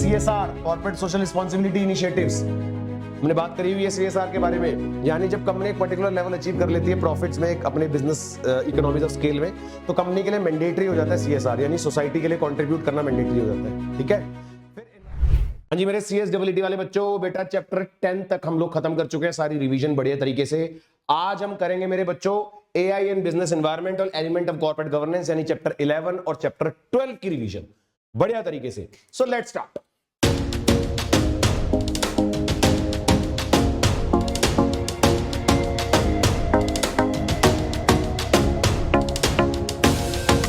CSR, corporate social responsibility initiatives, हमने बात करी हुई है CSR के बारे में। यानी जब कंपनी एक पर्टिकुलर लेवल अचीव कर लेती है प्रॉफिट्स में, एक अपने बिजनेस इकोनॉमीज ऑफ स्केल में, तो कंपनी के लिए मैंडेटरी हो जाता है CSR, यानी सोसाइटी के लिए कंट्रीब्यूट करना मैंडेटरी हो जाता है। ठीक है, हाँ जी मेरे CSWT वाले बच्चों, बेटा चैप्टर 10 तक हम लोग खत्म कर चुके हैं, सारी रिवीजन बढ़िया तरीके से। आज हम करेंगे मेरे बच्चों AI इन बिजनेस एनवायरनमेंट और एलिमेंट ऑफ कॉर्पोरेट गवर्नेंस, यानी चैप्टर 11 और चैप्टर 12 की रिवीजन बढ़िया तरीके से। So let's start.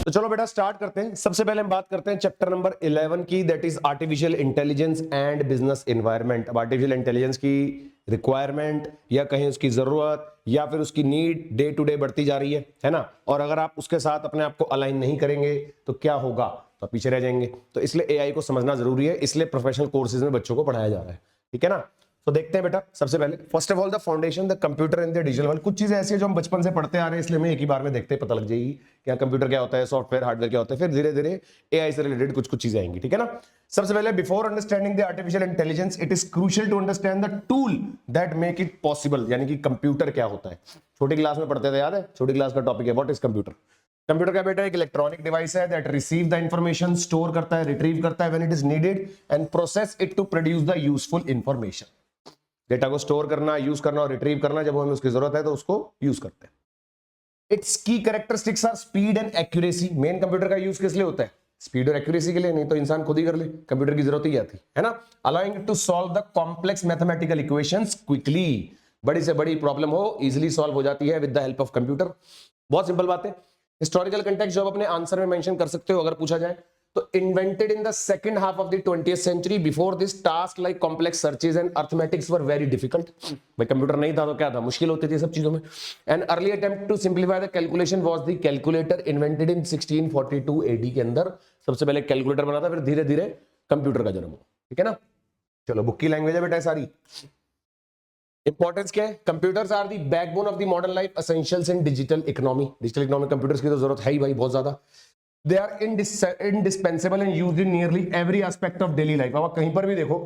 तो चलो बेटा स्टार्ट करते हैं। सबसे पहले हम बात करते हैं चैप्टर नंबर 11 की, that is artificial intelligence and business environment. अब आर्टिफिशियल इंटेलिजेंस की रिक्वायरमेंट या कहीं उसकी जरूरत या फिर उसकी नीड डे टू डे बढ़ती जा रही है ना, और अगर आप उसके साथ अपने आप को अलाइन नहीं करेंगे तो क्या होगा, तो आप पीछे रह जाएंगे। तो इसलिए AI को समझना जरूरी है, इसलिए प्रोफेशनल कोर्सेज में बच्चों को पढ़ाया जा रहा है। ठीक है ना, तो देखते हैं बेटा। सबसे पहले first of all the foundation the computer in the digital world. कुछ चीजें ऐसी है जो हम बचपन से पढ़ते आ रहे हैं, इसलिए हमें एक ही बार में देखते पता लग जाएगी क्या कंप्यूटर क्या होता है, सॉफ्टवेयर हार्डवेयर क्या होता है, फिर धीरे धीरे AI से रिलेटेड कुछ कुछ चीजें आएंगी। ठीक है ना, सबसे पहले before understanding the artificial intelligence it is crucial to understand the tool that make it possible, यानी कि कंप्यूटर क्या होता है। छोटी क्लास में पढ़ते थे, याद है, छोटी क्लास का टॉपिक है व्हाट इज कंप्यूटर। कंप्यूटर का बेटा एक इलेक्ट्रॉनिक डिवाइस है that receive the information, store करता है, रिट्रीव करता है when it is needed and process it to produce the useful information. Data को स्टोर करना, यूज करना और रिट्रीव करना, जब हमें उसकी जरूरत है तो उसको यूज करते हैं। Its key characteristics are speed and accuracy. Main computer का यूज किस लिए होता है, स्पीड और एक्यूरेसी के लिए, नहीं तो इंसान खुद ही कर ले, कंप्यूटर की जरूरत ही क्या थी, है ना। Allowing it to solve the complex mathematical equations quickly, बड़ी से बड़ी प्रॉब्लम हो इजीली सॉल्व हो जाती है with the help of computer. बहुत सिंपल बात है। हिस्टोरिकल कंटेक्स्ट जो आप अपने आंसर में मेंशन कर सकते हो अगर पूछा जाए तो, invented in the second half of the 20th century. Before this task like complex searches and arithmetics were very difficult. भाई कंप्यूटर नहीं था तो क्या था, मुश्किल होती थी सब चीजों में। And early attempt to simplify the calculation was the calculator, invented in 1642 AD के अंदर सबसे पहले कैलकुलेटर बना था, फिर धीरे धीरे कंप्यूटर का जन्म हुआ। ठीक है ना, चलो बुक की लैंग्वेज है बेटा सारी। इंपॉर्टेंस क्या है, computers are the backbone of the modern life, essentials in digital economy. Digital economy computers की तो जरूरत है ही भाई, बहुत ज्यादा। They are indispensable and used in nearly every aspect of daily life। अब आप कहीं पर भी देखो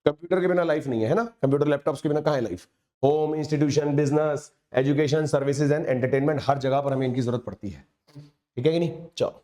कंप्यूटर के बिना लाइफ नहीं है ना, कंप्यूटर लैपटॉप्स के बिना कहाँ है life. Home, institution, business, education, services and entertainment, हर जगह पर हमें इनकी जरूरत पड़ती है। ठीक है कि नहीं। चलो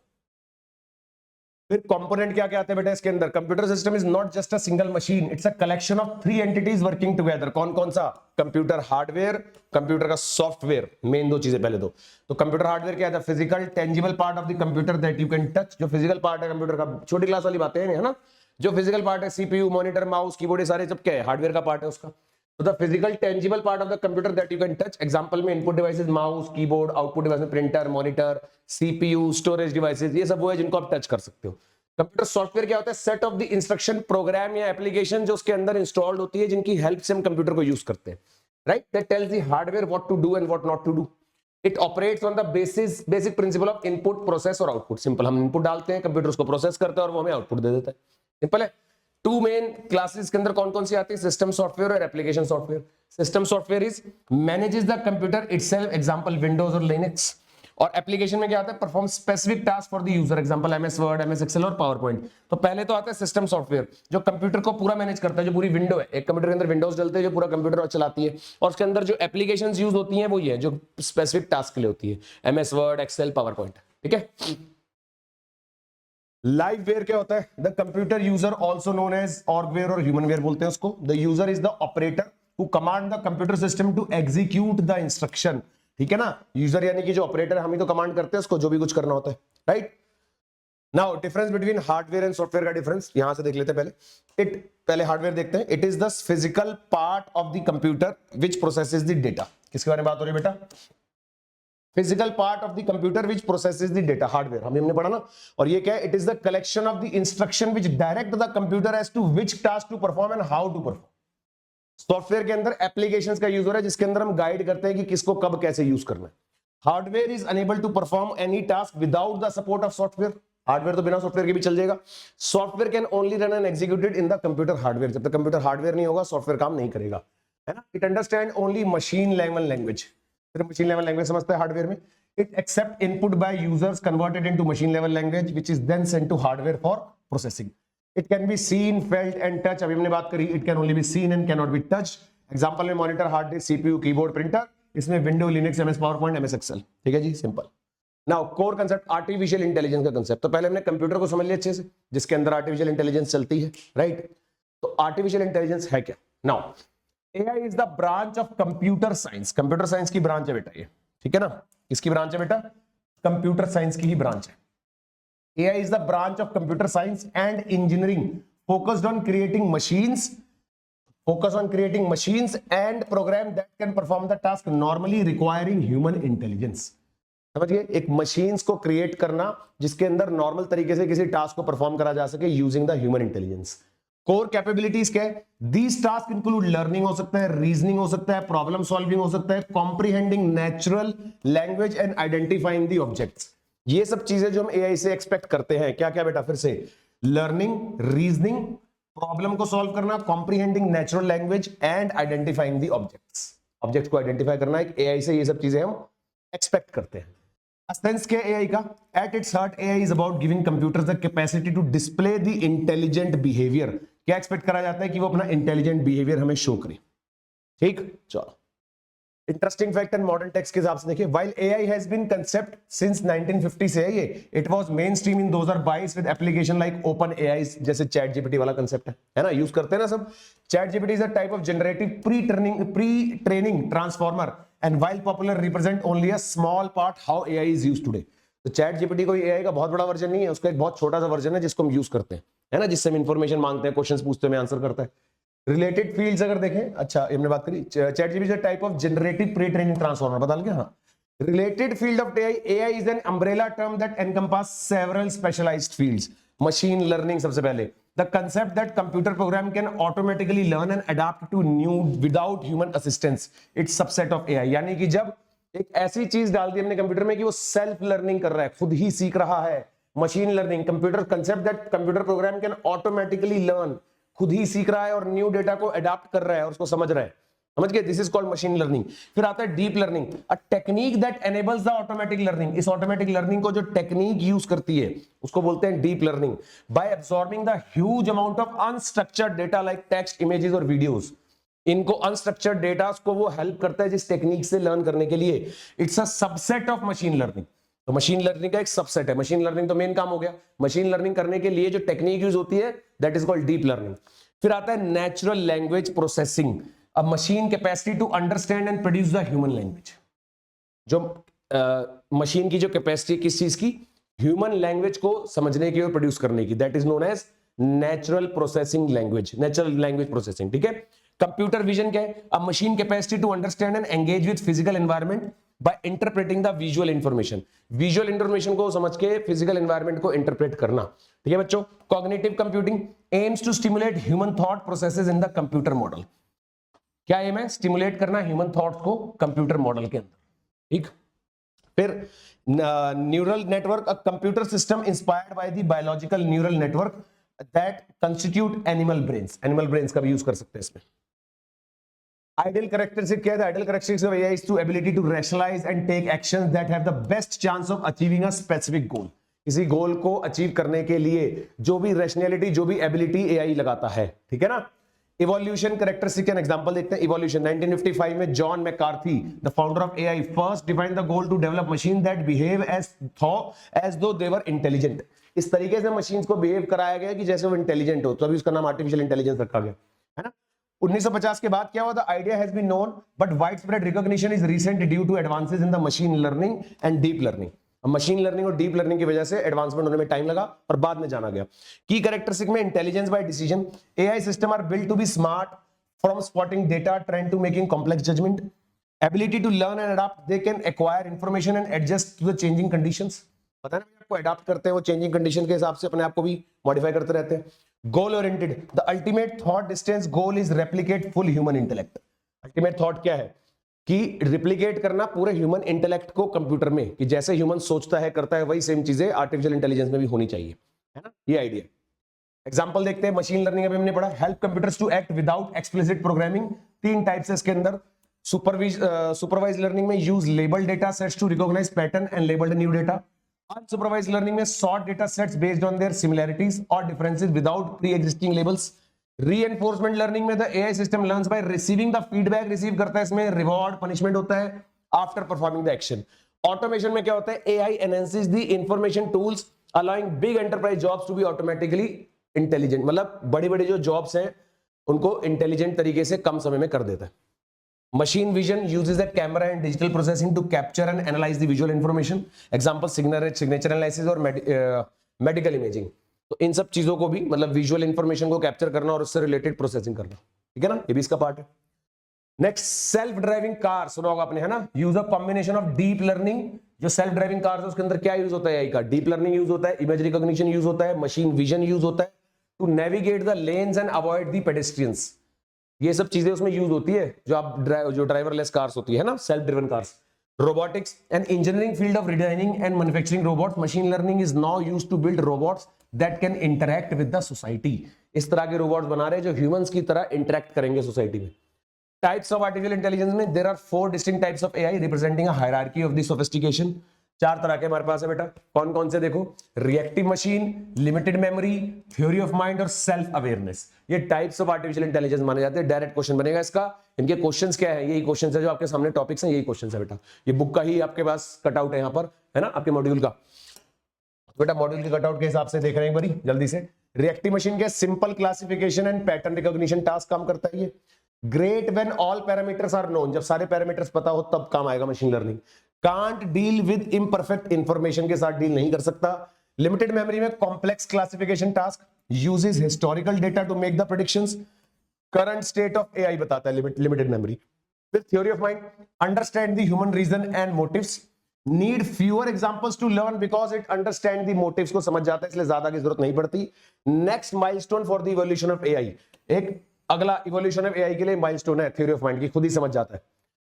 फिर कंपोनेंट क्या क्या आते हैं बेटा इसके अंदर। Computer system is not just a single machine, it's a collection of 3 entities working together. कौन कौन सा, कंप्यूटर हार्डवेयर, कंप्यूटर का सॉफ्टवेयर, मेन दो चीजें पहले दो। तो कंप्यूटर हार्डवेयर क्या है, physical tangible part of the computer that you can touch. जो फिजिकल पार्ट है कंप्यूटर का, छोटी क्लास वाली बातें हैं, है ना। जो फिजिकल पार्ट है CPU, मॉनिटर, माउस, कीबोर्ड, ये सारे सब क्या है, हार्डवेयर का पार्ट है उसका। तो the physical tangible part of the computer that you can touch, example में input devices mouse, keyboard, output device में printer, monitor, CPU, storage devices, ये सब वो है जिनको आप टच कर सकते हो। कंप्यूटर सॉफ्टवेयर क्या होता है, set of the instruction, program या एप्लीकेशन जो उसके अंदर इंस्टॉल्ड होती है, जिनकी हेल्प से हम कंप्यूटर को यूज करते हैं, right. That tells the hardware what to do and what not to do. It operates on the basic principle of input, process और आउटपुट। सिंपल, हम इनपुट डालते हैं, कंप्यूटर उसको प्रोसेस करता है और वो हमें आउटपुट दे देता है। सिंपल है। 2 मेन क्लासेस के अंदर कौन कौन सी आती है, सिस्टम सॉफ्टवेयर और application software. System software is manages the computer itself, example Windows और लिनक्स। और एप्लीकेशन में क्या आता है, perform specific task for the user, example MS Word, MS Excel और पावर पॉइंट। तो पहले तो आता है सिस्टम सॉफ्टवेयर जो कंप्यूटर को पूरा मैनेज करता है, जो पूरी विंडो है, एक कंप्यूटर के अंदर विंडोज डलते हैं जो पूरा कंप्यूटर चलाती है, और उसके अंदर जो एप्लीकेशंस यूज होती हैं वो ये है जो स्पेसिफिक टास्क के लिए होती है, MS Word, Excel, PowerPoint. ठीक है। लाइववेयर क्या होता है, the computer user also known as orgware और ह्यूमनवेयर बोलते हैं उसको। The user is the operator who command the computer system to execute the instruction. ठीक है ना, यूजर यानी कि जो ऑपरेटर है, हम ही तो कमांड करते हैं उसको जो भी कुछ करना होता है, right. Now difference between hardware and software का डिफरेंस यहां से देख लेते हैं पहले हार्डवेयर देखते हैं। It is the physical part of the computer which processes the data. किसके बारे में बात हो रही है बेटा, physical part of the computer which processes the data, hardware हमने पढ़ा ना। और ये क्या है, it is the collection of the instruction which direct the computer as to which task to perform and how to perform. Software के अंदर applications का यूज हो रहा है जिसके अंदर हम गाइड करते हैं कि किसको कब कैसे यूज करना है। Hardware is unable to perform any task without the support of software. Hardware तो बिना सॉफ्टवेयर के भी चल जाएगा। Software can only run and executed in the computer hardware. जब तक कंप्यूटर हार्डवेयर नहीं होगा सॉफ्टवेयर काम नहीं करेगा, है ना। It understand only machine level language, सिर्फ मशीन लेवल लैंग्वेज समझता है हार्डवेयर में। It accept input by users converted into machine level language which is then sent to hardware for processing. It can be seen, felt and touch. अभी हमने बात करी, it can only be seen and can not be touch. Example में monitor, hard disk, CPU, keyboard, printer. इसमें window, Linux, MS power point, MS Excel. ठीक है जी, simple. Now core concept, artificial intelligence का कंसेप्ट। तो पहले हमने computer को समझ लिया अच्छे से, जिसके अंदर आर्टिफिशियल इंटेलिजेंस चलती है, राइट। तो आर्टिफिशियल इंटेलिजेंस है क्या? Now AI is the branch of computer science. Computer science की ब्रांच है बेटा ये, ठीक है ना। किसकी ब्रांच है बेटा? कंप्यूटर साइंस की ही ब्रांच है। AI is the branch of computer science and engineering focused on creating machines and program that can perform the task normally requiring human intelligence। समझिए, एक मशीन्स को क्रिएट करना जिसके अंदर नॉर्मल तरीके से किसी टास्क को परफॉर्म करा जा सके using the human intelligence. Core capabilities क्या है? दीज टास्क इंक्लूड लर्निंग हो सकता है, रीजनिंग हो सकता है, प्रॉब्लम सॉल्विंग हो सकता है, comprehending natural language and identifying the objects. ये सब चीजें जो हम एआई से एक्सपेक्ट करते हैं, क्या क्या बेटा? फिर से लर्निंग, रीजनिंग, प्रॉब्लम को सॉल्व करना, comprehending natural language and identifying the objects. Object को आइडेंटिफाई करना एक एआई से, ये सब चीजें हम एक्सपेक्ट करते हैं। एसेंस क्या एआई का? At its heart AI is about giving computers the capacity to display the intelligent behaviour. क्या एक्सपेक्ट करा जाता है? कि वो अपना इंटेलिजेंट बिहेवियर हमें शो करे। ठीक, चलो। Interesting fact and modern text के हिसाब से देखिए, while AI has been concept since 1950 से है ये, it was mainstream in 2022 with application like OpenAI, जैसे चैट जीपीटी वाला कंसेप्ट है ना, यूज करते हैं ना सब। ChatGPT is a type of generative pre training transformer and while popular represent only a small part how AI is used today. तो चैट जीपीटी कोई एआई का बहुत बड़ा वर्जन नहीं है, उसका एक बहुत छोटा सा वर्जन है जिसको हम यूज करते हैं, है ना, जिससे हम इंफॉर्मेशन मांगते हैं, क्वेश्चंस पूछते हैं, आंसर करता है। रिलेटेड फील्ड्स अगर देखें, अच्छा हमने बात करी chat GPT type of generative pre training transformer, बता क्या? हाँ, related field of AI is an umbrella term that encompass several specialised fields. Machine learning सबसे पहले, the concept that computer program can automatically learn and adapt to new without human assistance, it's subset of AI. यानी कि जब एक ऐसी चीज डाल दी हमने कंप्यूटर में कि वो सेल्फ लर्निंग कर रहा है, खुद ही सीख रहा है, machine learning. Computer concept that computer program can automatically learn, खुद ही सीख रहा है और न्यू डेटा को अडॉप्ट कर रहा है और उसको समझ रहा है, समझ गए? This is called machine learning. फिर आता है deep learning, a technique that enables the automatic learning. इस ऑटोमेटिक लर्निंग को जो टेक्निक यूज करती है उसको बोलते हैं deep learning. By absorbing the huge amount of unstructured data like text, images और वीडियोस। इनको अनस्ट्रक्चर्ड डेटा को वो हेल्प करता है जिस टेक्निक से लर्न करने के लिए। It's a subset of machine learning. तो मशीन लर्निंग का एक सबसेट है। मशीन लर्निंग तो मेन काम हो गया। मशीन लर्निंग करने के लिए जो टेक्निक यूज होती है that is called deep learning. फिर आता है natural language processing, a machine capacity to understand and produce the human language. जो मशीन की जो कैपेसिटी किस चीज की? ह्यूमन लैंग्वेज को समझने की और प्रोड्यूस करने की, that is known as natural processing language, natural language processing. ठीक है। कंप्यूटर विजन क्या है? A machine capacity to understand and engage with physical environment by interpreting the visual information. Visual information को समझ के फिजिकल एनवायरनमेंट को interpret करना। ठीक है बच्चों। Cognitive computing aims to stimulate human thought processes in the computer model. क्या aim है? स्टिमुलेट करना ह्यूमन थॉट्स को कंप्यूटर मॉडल के अंदर। ठीक। फिर neural network, a computer system inspired by the biological neural network that constitute animal brains. Animal brains का भी यूज कर सकते हैं इसमें। Ideal characteristic क्या है? The ideal characteristics of AI is to ability to rationalize and take actions that have the best chance of achieving a specific goal। किसी गोल को अचीव करने के लिए जो भी रैशनैलिटी, जो भी एबिलिटी एआई लगाता है, ठीक है ना। इवोल्यूशन कैरेक्टरिस्टिक एन एग्जांपल देखते हैं। इवोल्यूशन 1955 में John McCarthy, the founder of AI, first defined the goal to develop machine that behave as though they were intelligent. इस तरीके से मशीन्स को बिहेव कराया गया कि जैसे वो इंटेलिजेंट हो, तो अभी उसका नाम आर्टिफिशियल इंटेलिजेंस रखा गया, है ना। 1950 के बाद क्या हुआ? The idea has been known but widespread recognition is recent due to advances in the machine learning and deep learning. Machine learning और डीप लर्निंग की वजह से एडवांसमेंट होने में टाइम लगा और बाद में जाना गया। की कैरेक्टरिस्टिक में intelligence by decision, AI system are built to be smart from spotting data trend to making complex judgement, ability to learn and adopt, they can acquire information and adjust to the changing conditions. पता है आपको adopt करते हैं वो changing condition के हिसाब से अपने आप को भी मॉडिफाई करते रहते हैं। Goal oriented, the ultimate thought distance goal is replicate full human intellect. Ultimate thought क्या है? कि रिप्लिकेट करना पूरे ह्यूमन इंटेलेक्ट को कंप्यूटर में, कि जैसे ह्यूमन सोचता है करता है वही सेम चीजें आर्टिफिशियल इंटेलिजेंस में भी होनी चाहिए, है ना, ये आइडिया। एग्जांपल देखते हैं। मशीन लर्निंग अभी हमने पढ़ा, help computers to act without explicit programming. तीन टाइप्स है इसके अंदर। सुपरवाइज लर्निंग में use label data sets to recognise pattern and labelled new data. Unsupervised learning में sort data sets based on their similarities और differences without pre existing labels. Reinforcement learning में the AI system learns by receiving the feedback, receive करता है, इसमें reward punishment होता है after performing the action. Automation में क्या होता है, AI enhances the information tools allowing big enterprise jobs to be automatically intelligent, मतलब बड़े बड़े जो जॉब्स हैं उनको इंटेलिजेंट तरीके से कम समय में कर देता है। Machine vision uses a camera and digital processing to capture and analyze the visual information. Example signature analysis और medical imaging। तो इन सब चीजों को भी, मतलब विजुअल इंफॉर्मेशन को कैप्चर करना और उससे रिलेटेड प्रोसेसिंग करना, ठीक है ना, ये भी इसका पार्ट है। नेक्स्ट, सेल्फ ड्राइविंग कार सुना होगा आपने, है ना। Use a combination of deep learning, जो सेल्फ ड्राइविंग कार है उसके अंदर क्या यूज होता है, एआई का डीप लर्निंग यूज होता है, इमेज रिकॉग्निशन यूज होता है, मशीन विजन यूज होता है to navigate the lens and avoid the pedestrians. ये सब चीजें उसमें यूज होती है जो ड्राइवरलेस कार्स होती है ना, self driven cars. Robotics and engineering field of designing and manufacturing robots, machine learning is now used to build robots that can interact with the society. इस तरह के रोबोट्स बना रहे हैं जो ह्यूमंस की तरह इंटरैक्ट करेंगे सोसाइटी में। टाइप्स ऑफ आर्टिफिशियल इंटेलिजेंस में there are 4 distinct types of AI representing a hierarchy of the sophistication. 4 तरह के हमारे पास है बेटा, कौन कौन से देखो, reactive machine, limited memory, theory of mind और सेल्फ अवेयरनेस। ये टाइप्स ऑफ आर्टिफिशियल इंटेलिजेंस माने जाते हैं। डायरेक्ट क्वेश्चन बनेगा इसका। इनके क्वेश्चंस क्या है, यही क्वेश्चंस है जो आपके सामने टॉपिक्स हैं, यही क्वेश्चंस है बेटा। ये बुक का ही आपके पास कटआउट है यहाँ पर, है ना, आपके मॉड्यूल का। बेटा मॉड्यूल के कटआउट के हिसाब से देख रहे हैं एक बारी जल्दी से। रिएक्टिव मशीन के simple classification and pattern recognition task काम करता है ये। Great when all parameters are known, जब सारे पैरामीटर्स पता हो तब काम आएगा machine learning. Can't deal with imperfect information, के साथ डील नहीं कर सकता। लिमिटेड मेमोरी में complex classification task, uses historical data to make the predictions. Current state of AI बताता है limited memory. With theory of mind, understand the human reason and motives. Need fewer examples to learn because it understand the motives, को समझ जाता है इसलिए ज्यादा की जरूरत नहीं पड़ती। Next milestone for the evolution of AI, एक अगला इवोल्यूशन ऑफ एआई के लिए माइलस्टोन है थ्योरी ऑफ माइंड की, खुद ही समझ जाता है।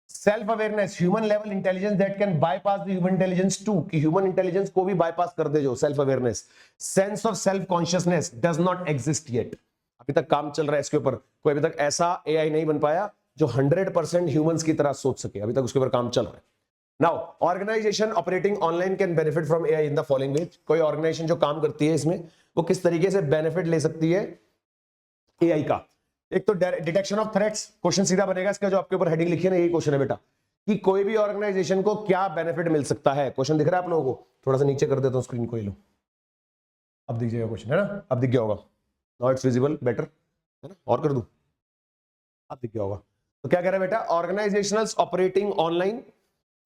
Self awareness, human level intelligence that can bypass the human intelligence too, कि ह्यूमन इंटेलिजेंस को भी बाईपास कर दे जो self awareness. Sense of self consciousness does not exist yet, अभी तक काम चल रहा है इसके ऊपर। कोई अभी तक ऐसा एआई नहीं बन पाया जो 100% ह्यूमंस की तरह सोच सके, अभी तक उसके ऊपर काम चल रहा है। Now organisation operating online can benefit from AI in the following ways. कोई ऑर्गेनाइजेशन जो काम करती है इसमें वो किस तरीके से बेनिफिट ले सकती है एआई का। एक तो डिटेक्शन ऑफ थ्रेट्स, क्वेश्चन सीधा बनेगा इसका, जो आपके ऊपर हेडिंग लिखी है ना, यही क्वेश्चन है बेटा, कि कोई भी ऑर्गेनाइजेशन को क्या बेनिफिट मिल सकता है। क्वेश्चन दिख रहा है आप लोगों को, थोड़ा सा नीचे कर देता हूं स्क्रीन को, ये लो, अब दिख जाएगा क्वेश्चन, है ना, अब दिख गया होगा, नाउ इट्स विजिबल बेटर, है ना, और कर दूं, अब दिख गया होगा। तो क्या कह रहा है बेटा, organisations operating online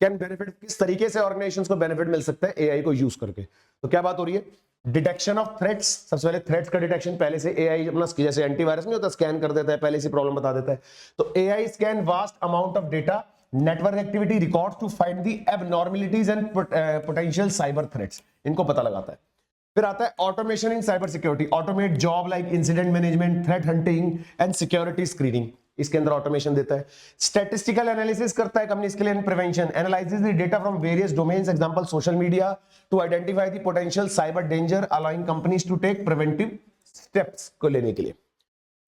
can benefit, किस तरीके से ऑर्गेनाइजेशंस को बेनिफिट मिल सकता है एआई को यूज करके। तो क्या बात हो रही है, डिटेक्शन ऑफ थ्रेट्स, सबसे पहले थ्रेट्स का डिटेक्शन पहले से एआई अपना, जैसे एंटीवायरस नहीं होता, स्कैन कर देता है, पहले से प्रॉब्लम बता देता है। तो AI scan vast amount of data, network activity records to find the abnormalities and potential cyber threats, इनको पता लगाता है। फिर आता है automation in cyber security, automate job like incident management, threat hunting and security screening, इसके अंदर automation देता है। स्टैटिस्टिकल एनालिसिस करता है कंपनीज के लिए, prevention, analyses the data from various domains, example social media, to identify the potential cyber danger, allowing companies to take preventive steps को लेने के लिए।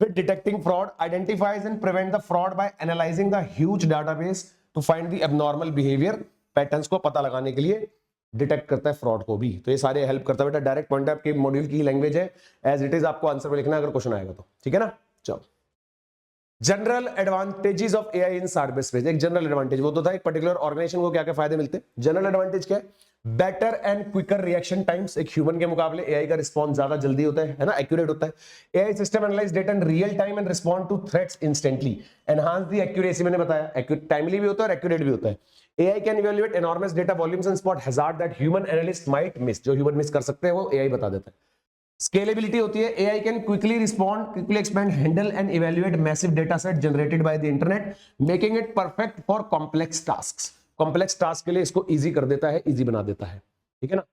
फिर detecting fraud, identifies and prevent the fraud by analysing the huge database to find the abnormal behaviour, patterns को पता लगाने के लिए डिटेक्ट करता है फ्रॉड को भी। तो ये सारे हेल्प करता है बेटा। डायरेक्ट पॉइंट आपके मॉड्यूल की लैंग्वेज है, एज इट इज आपको आंसर में लिखना है अगर क्वेश्चन आएगा तो, ठीक है ना। चलो, general advantages of AI in cyber space, एक जनरल एडवांटेज वो तो था, एक पर्टिकुलर ऑर्गेनाइजेशन को क्या क्या फायदे मिलते हैं। जनरल एडवांटेज क्या है, better and quicker reaction times, एक ह्यूमन के मुकाबले एआई का रिस्पॉन्स ज्यादा जल्दी होता है ना, एक्यूरेट होता है। AI system analyse data in real time and respond to threats instantly, enhance the accuracy, मैंने बताया टाइमली भी होता है और एक्यूरेट भी होता है। AI can evaluate enormous data volumes and spot hazard that human analyst might miss, जो ह्यूमन मिस कर सकते हैं वो एआई बता देता है। स्केलेबिलिटी होती है, AI can quickly respond, quickly expand, handle and evaluate massive data set generated by the internet, making it perfect for complex tasks, complex task के लिए इसको इजी कर देता है, इजी बना देता है, ठीक है ना।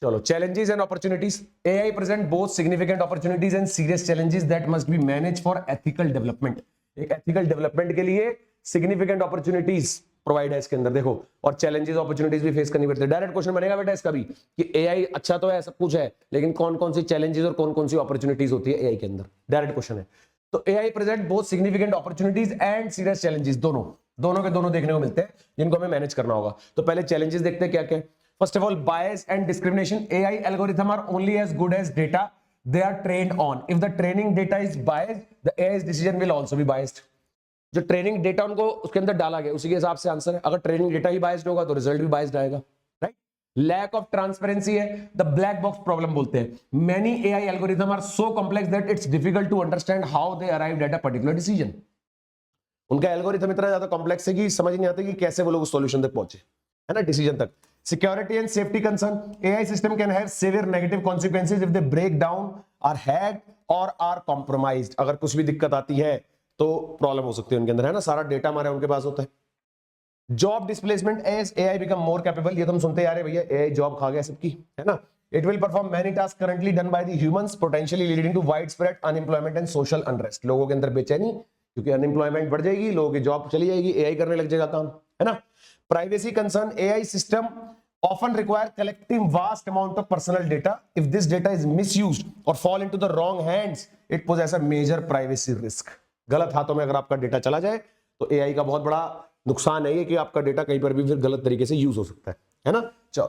चलो, challenges and opportunities, AI present both significant opportunities and serious challenges that must be manage for ethical development, एक एथिकल डेवलपमेंट के लिए सिग्निफिकेंट अपॉर्चुनिटीज प्रोवाइड है इसके अंदर, देखो, और चैलेंजेस अपॉर्चुनिटीज भी फेस करनी पड़ती है। डायरेक्ट क्वेश्चन बनेगा बेटा इसका भी कि एआई अच्छा तो है, सब कुछ है, लेकिन कौन कौन सी चैलेंजेस और कौन कौन सी अपॉर्चुनिटीज होती है एआई के अंदर, डायरेक्ट क्वेश्चन है। तो AI present both significant opportunities and serious challenges, दोनों के दोनों देखने को मिलते हैं जिनको हमें मैनेज करना होगा। तो पहले चैलेंजेस देखते हैं क्या क्या। First of all, bias and discrimination. AI algorithm are only as good as data they are trained on. If the training data is biased, the AI's decision will also be biased. जो training data उनको उसके अंदर डाला गया उसी के हिसाब से आंसर है. अगर ट्रेनिंग डेटा ही बायस्ड होगा तो रिजल्ट भी बायस्ड आएगा. राइट. लैक ऑफ ट्रांसपेरेंसी है, द ब्लैक बॉक्स प्रॉब्लम बोलते हैं. Many AI algorithm are so complex that it's difficult to understand how they arrived at a particular decision. उनका algorithm इतना ज्यादा कॉम्प्लेक्स है कि समझ नहीं आता कि कैसे वो लोग उस सॉल्यूशन तक पहुंचे, है ना, डिसीजन तक. Security and safety concern. AI system can have severe negative consequences if they break down, are hacked और आर कॉम्प्रोमाइज्ड. अगर कुछ भी दिक्कत आती है तो प्रॉब्लम हो सकती है उनके अंदर, है ना. सारा डेटा हमारे उनके पास होता है. Job displacement as AI become more capable. ये तुम सुनते आ रहे भैया, एआई जॉब खा गया सबकी, है ना. It will perform many task currently done by the humans, potentially leading to wide spread unemployment and social unrest. लोगों के अंदर बेचैनी, क्योंकि अनएम्प्लॉयमेंट बढ़ जाएगी, लोगों की जॉब चली जाएगी, एआई करने लग जाएगा काम, है ना. Privacy concern. AI system often require collecting vast amount of personal data. If this data is misused or fall into the wrong hands, it poses a major privacy risk. गलत हाथों में अगर आपका डेटा चला जाए तो एआई का बहुत बड़ा नुकसान है ये कि आपका डेटा कहीं पर भी फिर गलत तरीके से यूज हो सकता है ना. चलो,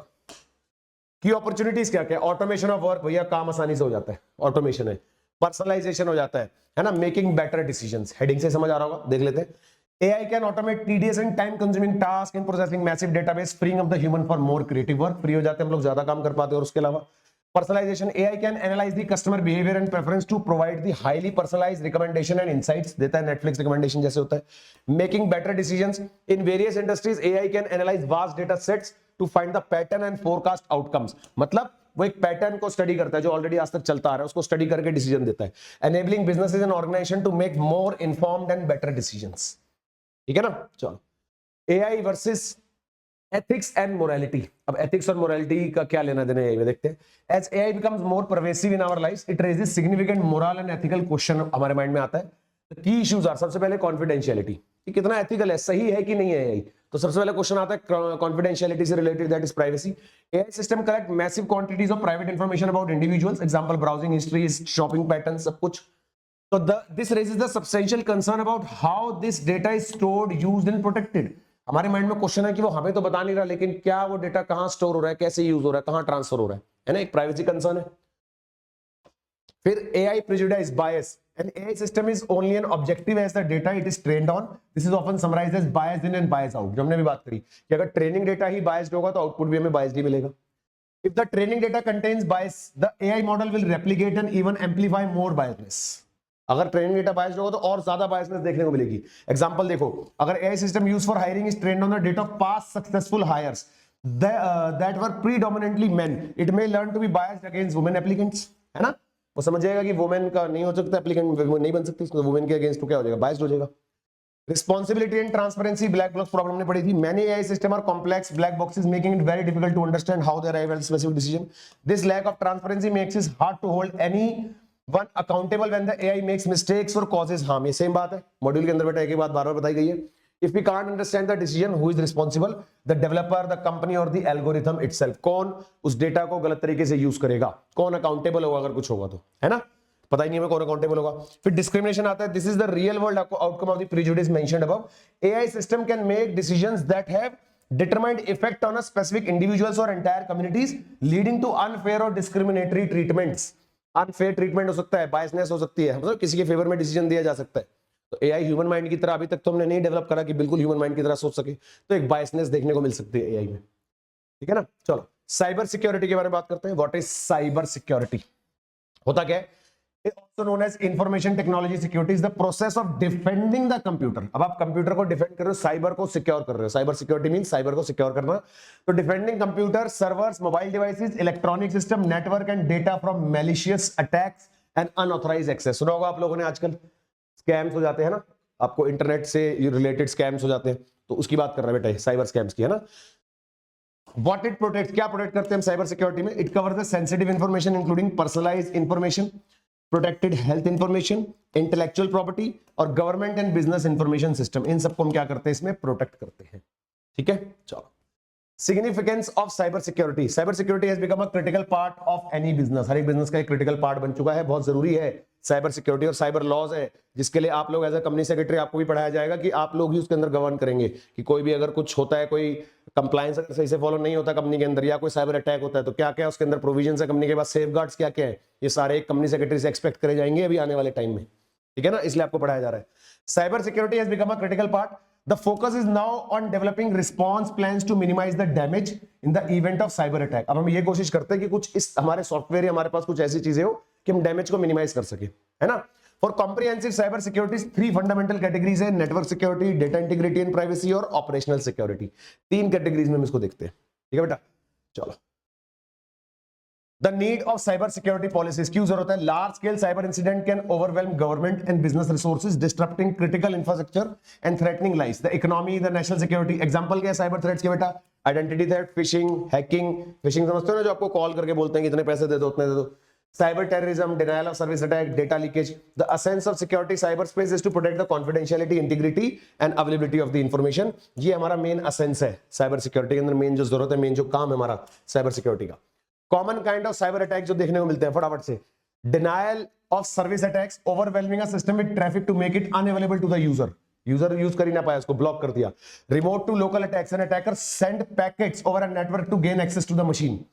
की अपॉर्चुनिटीज क्या क्या. Automation of work. भैया काम आसानी से हो जाता है, ऑटोमेशन है. पर्सनलाइजेशन हो जाता है ना. Making better decisions. हेडिंग से समझ आ रहा होगा, देख लेते हैं. AI can automate tedious and time-consuming tasks in processing massive database, freeing up the human for more creative work. Free हो जाते हैं हम लोग, ज्यादा काम कर पाते हैं. और उसके अलावा personalisation. AI can analyze the customer behavior and preference to provide the highly personalized recommendation and insights. देता है Netflix recommendation जैसे होता है. Making better decisions in various industries. AI can analyze vast data sets to find the pattern and forecast outcomes. मतलब वो एक pattern को study करता है जो ऑलरेडी आज तक चलता आ रहा है, उसको स्टडी करके डिसीजन देता है. Enabling businesses and organization to make more informed and better decisions. ठीक है ना. चलो, AI versus ethics and morality. अब एथिक्स और मोरालिटी का क्या लेना देना है देखते हैं. As AI becomes more pervasive in our lives, it raises significant moral and ethical question हमारे माइंड में आता है. की इश्यूज आर. सबसे पहले कॉन्फिडेंशियलिटी, कि कितना एथिकल है, सही है कि नहीं है एआई. तो सबसे पहले क्वेश्चन आता है कॉन्फिडेंशियलिटी से related, that is privacy. AI system collect massive quantities of private information about individuals. Example browsing history, shopping pattern, सब कुछ. So this raises the substantial concern about how this data is stored, used and protected. हमारे mind में question है कि वो हमें तो बता नहीं रहा, लेकिन क्या वो डेटा कहां स्टोर हो रहा है, कैसे यूज हो रहा है, कहां ट्रांसफर हो रहा है ना. एक प्राइवेसी कंसर्न है. फिर AI prejudice bias. An AI system is only an objective as the data it is trained on. This is often summarized as bias in and bias out. जो हमने भी बात करी कि अगर ट्रेनिंग डेटा ही biased होगा तो आउटपुट भी हमें बायस्ड ही मिलेगा. If the training data contains bias, the AI model will replicate and even amplify more biasness. अगर ट्रेनिंग डेटा बायस्ड होगा तो और ज्यादा बायसनेस देखने को मिलेगी. एग्जांपल देखो, अगर AI system used for hiring is trained on the data of past successful hires that were predominantly men, it may learn to be biased against women applicants, है ना. वो समझ जाएगा कि वुमेन का नहीं हो सकता, एप्लीकेंट नहीं बन सकती, तो वुमेन के अगेंस्ट तो क्या हो जाएगा, बायस्ड हो जाएगा. Responsibility and transparency. Black box problem ने पड़ी थी. Many AI system are complex black boxes making it very difficult to understand how they arrive at specific decision. This lack of transparency makes it hard to hold anyone accountable when the AI makes mistakes और causes harm. ये same बात है, module के अंदर बेटा एक ही बात बार-बार बताई गई है. If we can't understand the decision, who is responsible, the developer, the company और द एल्गोरिथम इटसेल्फ. कौन उस डेटा को गलत तरीके से यूज करेगा, कौन अकाउंटेबल होगा अगर कुछ होगा तो, है ना. पता ही नहीं हमें कौन अकाउंटेबल होगा. फिर डिस्क्रिमिनेशन आता है. This is the real world outcome of the prejudice mentioned above. AI system can make decisions that have determined effect on a specific individuals or entire communities, leading to unfair or discriminatory treatments. Unfair treatment हो सकता है, biasness हो सकती है, मतलब किसी के favour में डिसीजन दिया जा सकता है. तो एआई ह्यूमन माइंड की तरह अभी तक तो हमने नहीं डेवलप करा कि बिल्कुल ह्यूमन माइंड की तरह सोच सके, तो एक बायसनेस देखने को मिल सकती है एआई में. ठीक है ना. चलो, साइबर सिक्योरिटी के बारे में बात करते हैं. व्हाट इज साइबर सिक्योरिटी, होता क्या है. also known as information technology security is the process of defending the computer. अब आप कंप्यूटर को डिफेंड कर रहे हो, साइबर को सिक्योर कर रहे हो. साइबर सिक्योरिटी मींस साइबर को सिक्योर करना. तो defending computer, servers, mobile devices, electronic system, network and data from malicious attacks and unauthorised access. सुना होगा आप लोगों ने, आजकल स्कैम्स हो जाते हैं ना, आपको इंटरनेट से रिलेटेड स्कैम्स हो जाते हैं, तो उसकी बात कर रहे हैं बेटा, साइबर स्कैम्स की, है ना. What it protects, क्या प्रोटेक्ट करते हैं साइबर सिक्योरिटी में. It covers the sensitive information including personalised information, protected health information, intellectual property और government and business information system. इन सबको हम क्या करते हैं, इसमें प्रोटेक्ट करते हैं. ठीक है. चलो, significance of cyber security. Cyber security has become a critical part of any business. हर एक बिजनेस का एक क्रिटिकल पार्ट बन चुका है, बहुत जरूरी है साइबर सिक्योरिटी. और साइबर लॉज है जिसके लिए आप लोग एज अ कंपनी सेक्रेटरी आपको भी पढ़ाया जाएगा कि आप लोग ही उसके अंदर गवर्न करेंगे कि कोई भी अगर कुछ होता है, कोई कंप्लायंस अगर सही से फॉलो नहीं होता कंपनी के अंदर, या कोई साइबर अटैक होता है, तो क्या क्या उसके अंदर प्रोविजन है कंपनी के पास, सेफगार्ड्स क्या क्या है, ये सारे एक कंपनी सेक्रेटरी से एक्सपेक्ट करे जाएंगे अभी आने वाले टाइम में, ठीक है ना, इसलिए आपको पढ़ाया जा रहा है। Cyber security has become a critical part. The focus is now on developing response plans to minimise the damage in the event of cyber attack. अब हम ये कोशिश करते हैं कि कुछ इस हमारे सॉफ्टवेयर या हमारे पास कुछ ऐसी चीजें हो कि हम डैमेज को मिनिमाइज कर सके, है ना। For comprehensive cyber security 3 fundamental categories है, network security, data integrity and privacy और ऑपरेशनल सिक्योरिटी। 3 कैटेगरीज में हम इसको देखते हैं, ठीक है बेटा। चलो, the need of cyber security policies, क्यों जरूरत है? Large scale cyber incident can overwhelm government and business resources, disrupting critical infrastructure and threatening lives, the economy, the national security. Example क्या है साइबर थ्रेट्स के बेटा? Identity threat, fishing, hacking. Fishing समझते हो ना, जो आपको कॉल करके बोलते हैं कि इतने पैसे दे दो, उतने दे दो। Cyber terrorism, denial of service attack, data leakage. The essence of security cyberspace is to protect the confidentiality, integrity and availability of the information. ये हमारा मेन essence है साइबर सिक्योरिटी के अंदर, मेन जो जरूरत है, मेन जो काम है हमारा साइबर सिक्योरिटी का। Common kind of cyber attack जो देखने को मिलते हैं फटाफट से, denial of service attacks, overwhelming a system with traffic to make it unavailable to the user, user use कर ही ना पाया, उसको ब्लॉक कर दिया। Remote to local attacks, an attacker send packets over a network to gain access to the machine,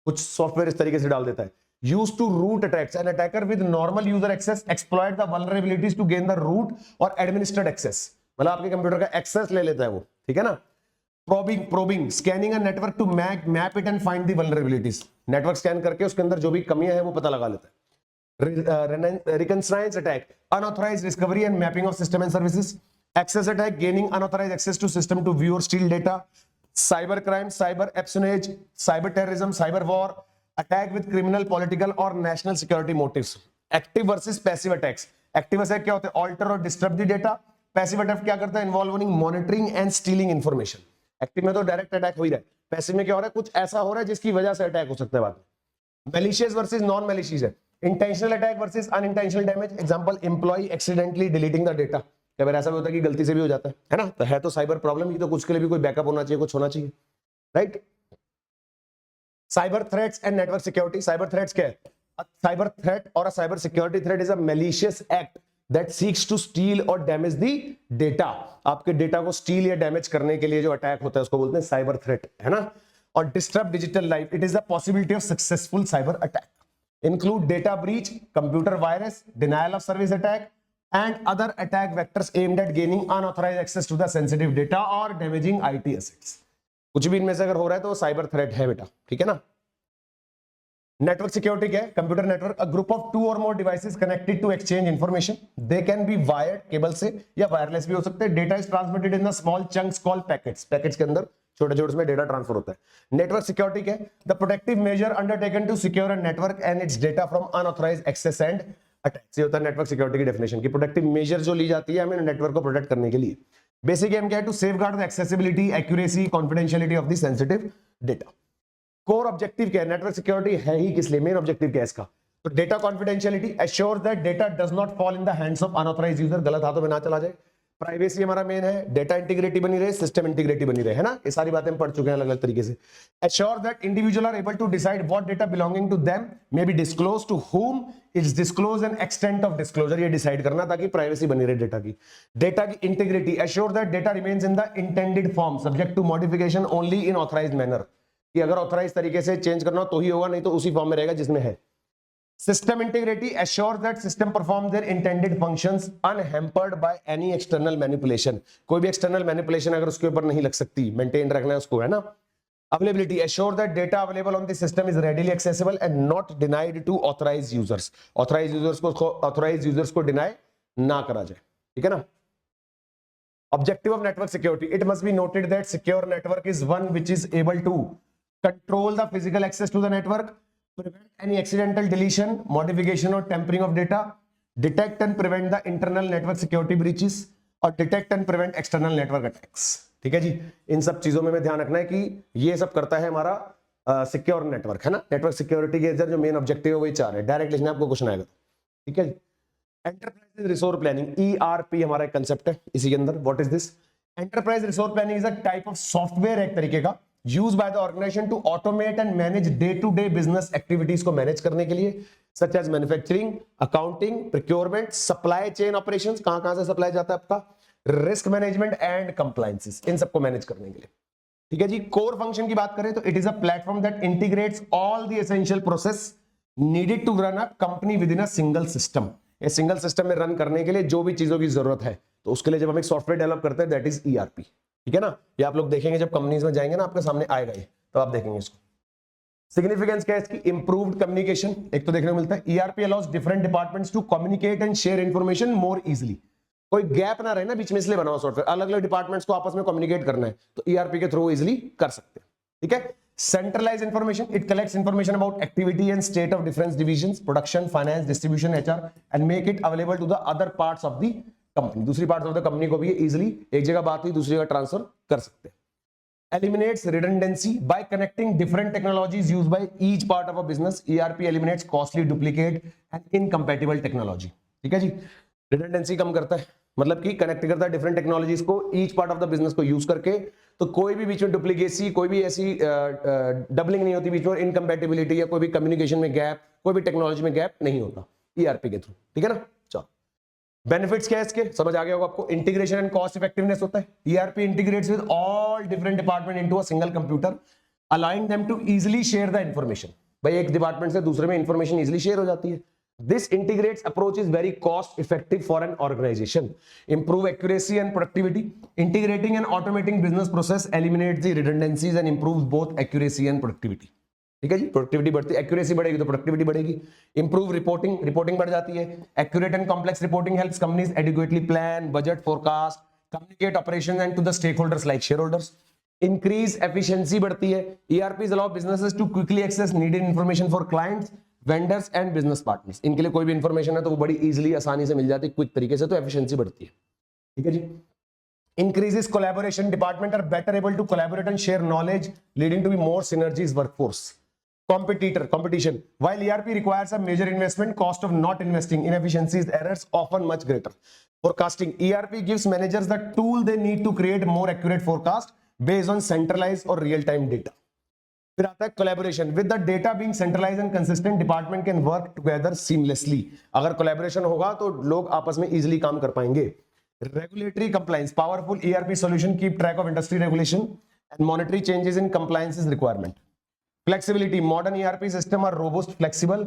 कुछ software इस तरीके से डाल देता है। Used to root attacks, an attacker with normal user access exploit the vulnerabilities to gain the root or administered access, मतलब आपके computer का एक्सेस ले लेता है वो, ठीक है ना। probing, scanning a network to map it and find the vulnerabilities, network scan करके उसके अंदर जो भी कमियां है वो पता लगा लेता है। reconnaissance attack, unauthorized discovery and mapping of system and services, access attack, gaining unauthorized access to system to view or steal data, cyber crime, cyber espionage, cyber terrorism, cyber war, attack with criminal, political और national security motives. Active versus passive attacks, active attack क्या होते हैं? Alter और disturb the data. Passive attack क्या करता है? Involving monitoring and stealing information. Active में तो डायरेक्ट अटैक हो ही रहा है, पैसिव में क्या हो रहा है? कुछ ऐसा हो रहा है जिसकी वजह से अटैक हो सकता है बाद में। मैलिशियस वर्सेस नॉन मैलिशियस है। Intentional attack versus unintentional damage, example employ accidentally deleting the data, कई बार ऐसा भी होता है कि गलती से भी हो जाता है ना, तो है तो साइबर प्रॉब्लम ही, तो कुछ के लिए भी कोई बैकअप होना चाहिए, कुछ होना चाहिए, right. Cyber threats and network security, cyber threats क्या है? साइबर थ्रेट और cyber security threat is a malicious act that seeks to steal और डैमेज द डेटा। आपके डेटा को स्टील या डैमेज करने के लिए जो अटैक होता है उसको बोलते हैं साइबर थ्रेट, है ना। और disturb digital life, it is the possibility of successful cyber attack, include data breach, computer virus, denial of service attack and other attack vectors aimed at gaining unauthorized access to the sensitive data or damaging IT assets. कुछ भी इनमें से अगर हो रहा है तो cyber threat है बेटा, ठीक है ना। नेटवर्क सिक्योरिटी क्या है? Computer network, a group of 2 और more devices connected to exchange information, they can be wired, cable से या वायरलेस भी हो सकते हैं। Data is transmitted in the small chunks called packets, packets के अंदर छोटे छोटे उसमें डेटा ट्रांसफर होता है। नेटवर्क सिक्योरिटी क्या है? The protective measure undertaken to secure a network and its data from unauthorised access and attacks. ये होता है नेटवर्क सिक्योरिटी की डेफिनेशन, की प्रोटेक्टिव मेजर जो ली जाती है हमें नेटवर्क को प्रोटेक्ट करने के लिए। बेसिक एम क्या है? To safeguard the accessibility, accuracy, confidentiality of the sensitive data. Core objective क्या है? नेटवर्क सिक्योरिटी है ही किस लिए? मेन ऑब्जेक्टिव क्या है इसका? तो data confidentiality, assure that data does not fall in the hands of unauthorised user, गलत हाथों में ना चला जाए। प्राइवेसी हमारा मेन है, डेटा इंटीग्रिटी बनी रहे, सिस्टम इंटीग्रिटी बनी रहे, है ना। ये सारी बातें हम पढ़ चुके हैं अलग अलग तरीके से। Assure that individual are able to decide what data belonging to them may be disclose, to whom it's disclose and extent of disclosure, ये डिसाइड करना ताकि प्राइवेसी बनी रहे डेटा की। डेटा की integrity, assure that data remains in the intended form subject to modification only in authorised manner, कि अगर authorise तरीके से चेंज करना हो तो ही होगा, नहीं तो उसी फॉर्म में रहेगा जिसमें है। System integrity assures that system performs their intended functions unhampered by any external manipulation, कोई भी external manipulation अगर उसके ऊपर नहीं लग सकती, maintain रखना है उसको, है ना। Availability, assure that data available on the system is readily accessible and not denied to authorized users, authorized users को deny ना करा जाए, ठीक है ना। Objective of network security, it must be noted that secure network is one which is able to control the physical access to the network, prevent any accidental deletion, modification or tampering of data, detect and prevent the internal network security breaches और detect and prevent external network attacks, ठीक है जी। इन सब चीजों में ध्यान रखना है कि ये सब करता है हमारा सिक्योर नेटवर्क, है ना। नेटवर्क सिक्योरिटी के अंदर जो मेन ऑब्जेक्टिव है वही 4 है, डायरेक्ट लिखना आपको क्वेश्चन आएगा, ठीक है जी। एंटरप्राइज रिसोर्स प्लानिंग, ERP हमारा एक कंसेप्ट है इसी के अंदर। What is this? Enterprise resource planning is a type of software, एक तरीके का used by the organization to automate and manage day-to-day business activities को मैनेज करने के लिए, such as manufacturing, accounting, procurement, supply chain operations, कहां से supply जाता है आपका, risk management and compliances, इन सबको मैनेज करने के लिए। ठीक है जी। कोर फंक्शन की बात करें तो it is a platform that integrates all the essential process needed to run a company within a single system. ये सिंगल सिस्टम में रन करने के लिए जो भी चीजों की जरूरत है, तो उसके लिए जब हम एक सॉफ्टवेयर डेवलप करते हैं दैट इज ईआरपी। ठीक है ना, ये आप लोग देखेंगे जब कंपनीज में जाएंगे ना, आपके सामने आएगा ये, तो आप देखेंगे इसको। सिग्निफिकेंस क्या है इसकी? इंप्रूव्ड कम्युनिकेशन एक तो देखने को मिलता है। ERP allows different departments to communicate and share information more easily. कोई गैप ना रहे ना बीच में, इसलिए बनाओ सॉफ्टवेयर। अलग अलग डिपार्टमेंट्स को आपस में कम्युनिकेट करना है तो ईआरपी के थ्रू इजीली कर सकते हैं। ठीक है। Centralise information, it collects information about activity and state of different divisions, production, finance, distribution, HR and make it available to the other parts of the company. दूसरी पार्ट्स ऑफ द कंपनी को भी easily एक जगह बात हुई दूसरी जगह transfer कर सकते हैं। Eliminates redundancy by connecting different technologies used by each part of a business. ERP eliminates costly, duplicate and incompatible technology. ठीक है जी। redundancy कम करता है, मतलब कि कनेक्ट करता है डिफरेंट टेक्नोलॉजीज को each part of the business को यूज करके, तो कोई भी बीच में डुप्लीकेसी, कोई भी ऐसी डबलिंग नहीं होती बीच में, इनकम्पैटिबिलिटी या कोई भी कम्युनिकेशन में गैप, कोई भी टेक्नोलॉजी में गैप नहीं होता ईआरपी के थ्रू। ठीक है ना। चलो, बेनिफिट्स क्या है इसके, समझ आ गया होगा आपको। इंटीग्रेशन एंड कॉस्ट इफेक्टिवनेस होता है। ERP integrates with all different department into a single computer, allowing them to easily share the information. भाई एक डिपार्टमेंट से दूसरे में इंफॉर्मेशन इजीली शेयर हो जाती है। This integrates approach is very cost effective for an organisation, improve accuracy and productivity. Integrating and automating business process eliminates the redundancies and improves both accuracy and productivity. ठीक है जी। Productivity बढ़ती है, accuracy बढ़ेगी तो productivity बढ़ेगी। Improve reporting, reporting बढ़ जाती है। Accurate and complex reporting helps companies adequately plan, budget, forecast, communicate operations and to the stake holders like share holders. Increase efficiency बढ़ती है। ERPs allow businesses to quickly access needed information for clients, vendors and business partners. इनके लिए कोई भी information है तो वो बड़ी इजीली, आसानी से मिल जाती है, क्विक तरीके से, तो एफिशिएंसी बढ़ती है। ठीक है जी। Increases collaboration, department are better able to collaborate and share knowledge, leading to be more synergies workforce. Competition. While ERP requires a major investment, cost of not investing, inefficiencies, errors often much greater. Forecasting. ERP gives managers the tool they need to create more accurate forecast based on centralized or real-time data. फिर आता है collaboration. With the data being centralized and consistent, department can work together seamlessly. अगर collaboration होगा तो लोग आपस में easily काम कर पाएंगे. Regulatory compliance. Powerful ERP solution keep track of industry regulation and monitoring changes in compliances requirement. Flexibility. Modern ERP system are robust, flexible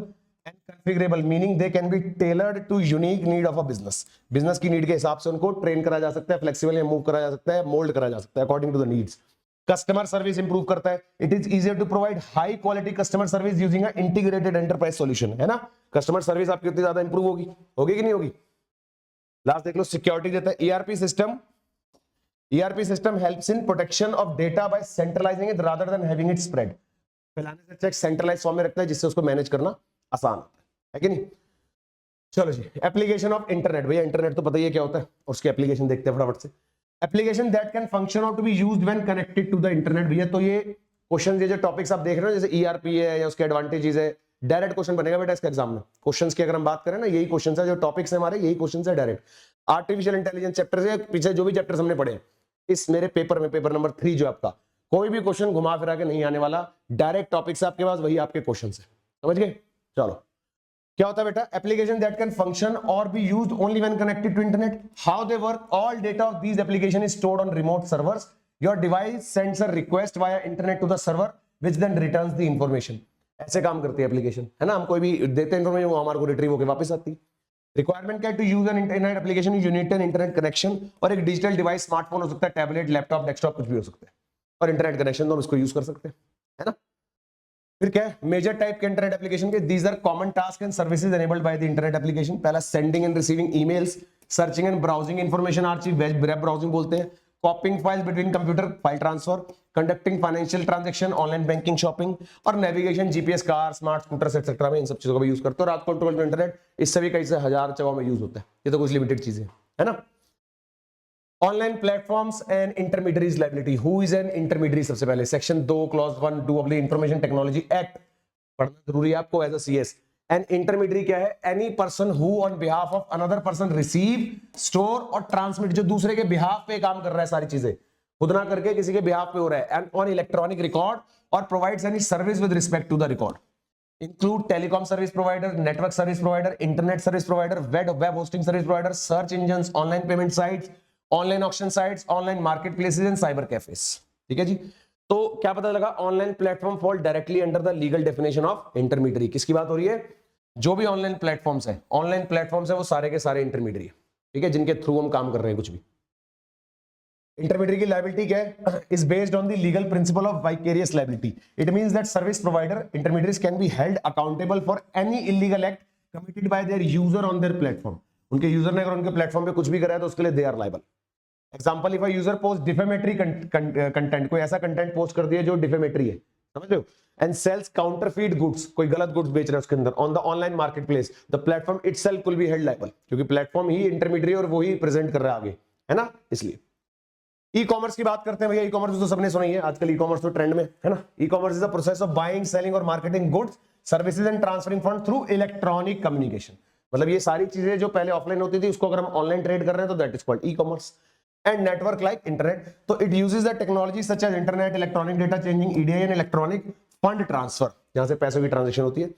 and configurable, meaning they can be tailored to unique need of a business. Business की need के हिसाब से उनको train करा जा सकता है, flexible या move करा जा सकता है, mold करा जा सकता है according to the needs. Customer service improve करता है. It is easier to provide high quality customer service using an integrated enterprise solution. है ना? Customer service आपकी उतनी ज्यादा improve होगी, होगी कि नहीं होगी? लास्ट देख लो, सिक्योरिटी देता है ERP system helps in protection of data bye centralising it rather than having it spread. फैलाने से अच्छा एक सेंट्रलाइज फॉर्म में रखता है जिससे उसको मैनेज करना आसान होता है कि नहीं। चलो जी, एप्लीकेशन ऑफ इंटरनेट। भैया इंटरनेट तो पता ही है क्या होता है, उसकी एप्लीकेशन देखते हैं फटाफट से। एप्लीकेशन दैट कैन फंक्शन और to be used when connected to the internet. भैया तो ये क्वेश्चन, ये जो टॉपिक्स आप देख रहे हो जैसे ईआरपी है या उसके एडवांटेजेस है, डायरेक्ट क्वेश्चन बनेगा बेटा इसका एग्जाम में। क्वेश्चंस की अगर हम बात करें ना, यही क्वेश्चन है जो टॉपिक्स है हमारे, यही क्वेश्चन है डायरेक्ट। आर्टिफिशियल इंटेलिजेंस चैप्टर से पीछे जो भी चैप्टर्स हमने पढ़े इस मेरे पेपर में, पेपर नंबर 3 जो आपका, कोई भी क्वेश्चन घुमा फिरा के नहीं आने वाला, डायरेक्ट टॉपिक्स आपके पास, वही आपके क्वेश्चन है। समझ गए? चलो, क्या होता है बेटा? एप्लीकेशन दैट कैन फंक्शन और be used only when connected to internet. How they work? All data of these application is stored on remote servers. Your device sends a request via internet to the server which then returns the information. ऐसे काम करती है application, है ना। हम कोई भी देते हैं इंफॉर्मेशन, वो हमारे को रिट्रीव होकर वापस आती है। रिक्वायरमेंट क्या है? To use an internet application you need an internet connection, और एक डिजिटल डिवाइस, स्मार्टफोन हो सकता है, टैबलेट, लैपटॉप, डेस्कटॉप, कुछ भी हो सकता है, और इंटरनेट कनेक्शन तो हम इसको यूज कर सकते हैं, है ना। फिर क्या है? मेजर टाइप के इंटरनेट एप्लीकेशन के, these are common task and services enabled by the internet application. पहला sending and receiving emails, searching and browsing information archive, web browsing बोलते हैं, copying file between computer, file transfer, conducting financial transaction, online banking, shopping और navigation, GPS, car, smart scooters etcetera में इन सब चीजों का भी यूज करते हैं। और आजकल टोटल इंटरनेट इससे भी कई से हजार जगहों में यूज होता है, ये तो कुछ लिमिटेड चीजें है ना। Online platforms and intermediaries liability. Who is an intermediary? सबसे पहले section 2 clause 1 2 of the information technology act पढ़ना जरूरी है आपको as a CS. And intermediary क्या है? Any person who on behalf of another person receive, store और transmit, जो दूसरे के बिहाफ पे काम कर रहा है, सारी चीजें खुद ना करके किसी के बिहाफ पे हो रहा है, एंड ऑन इलेक्ट्रॉनिक रिकॉर्ड और provides any service with respect to the record. Include telecom service provider, network service provider, internet service provider, web hosting service provider, search engines, online payment sites, online auction sites, online market places and cyber cafes. ठीक है जी। तो क्या पता लगा, online platform fall directly under the legal definition of intermediary. किसकी बात हो रही है? जो भी ऑनलाइन प्लेटफॉर्म्स है वो सारे के सारे इंटरमीडियरी है, ठीक है, जिनके थ्रू हम काम कर रहे हैं कुछ भी। इंटरमीडियरी की लायबिलिटी क्या है? Is based on the legal principle of vicarious liability. It means that service provider intermediaries can be held accountable for any illegal act committed by there user on their platform. उनके user ने अगर उनके platform पे कुछ भी करा है तो उसके लिए they are liable. Example, if a user post defamatory content, कोई ऐसा कंटेंट पोस्ट कर दिया जो डिफेमेटरी है, समझ रहे हो, एंड सेल्स काउंटरफीट गुड्स, कोई गलत गुड्स बेच रहा है उसके अंदर on the online market place, the platform itself will be held liable, क्योंकि प्लेटफॉर्म ही इंटरमीडियरी और वो ही प्रेजेंट कर रहा है आगे, है ना, इसलिए। ई कॉमर्स की बात करते हैं भैया। ई कॉमर्स तो सबने सुना ही है, आजकल ई कॉमर्स तो ट्रेंड में है ना। E commerce is the process of buying, selling और marketing goods, services and transferring fund through electronic communication. मतलब ये सारी चीजें जो पहले ऑफलाइन होती थी उसको अगर हम ऑनलाइन ट्रेड कर रहे हैं तो that is called e commerce. And network like internet, तो it uses the technology such as internet, electronic data changing, EDI and electronic fund transfer, जहां से पैसों की ट्रांजेक्शन होती है।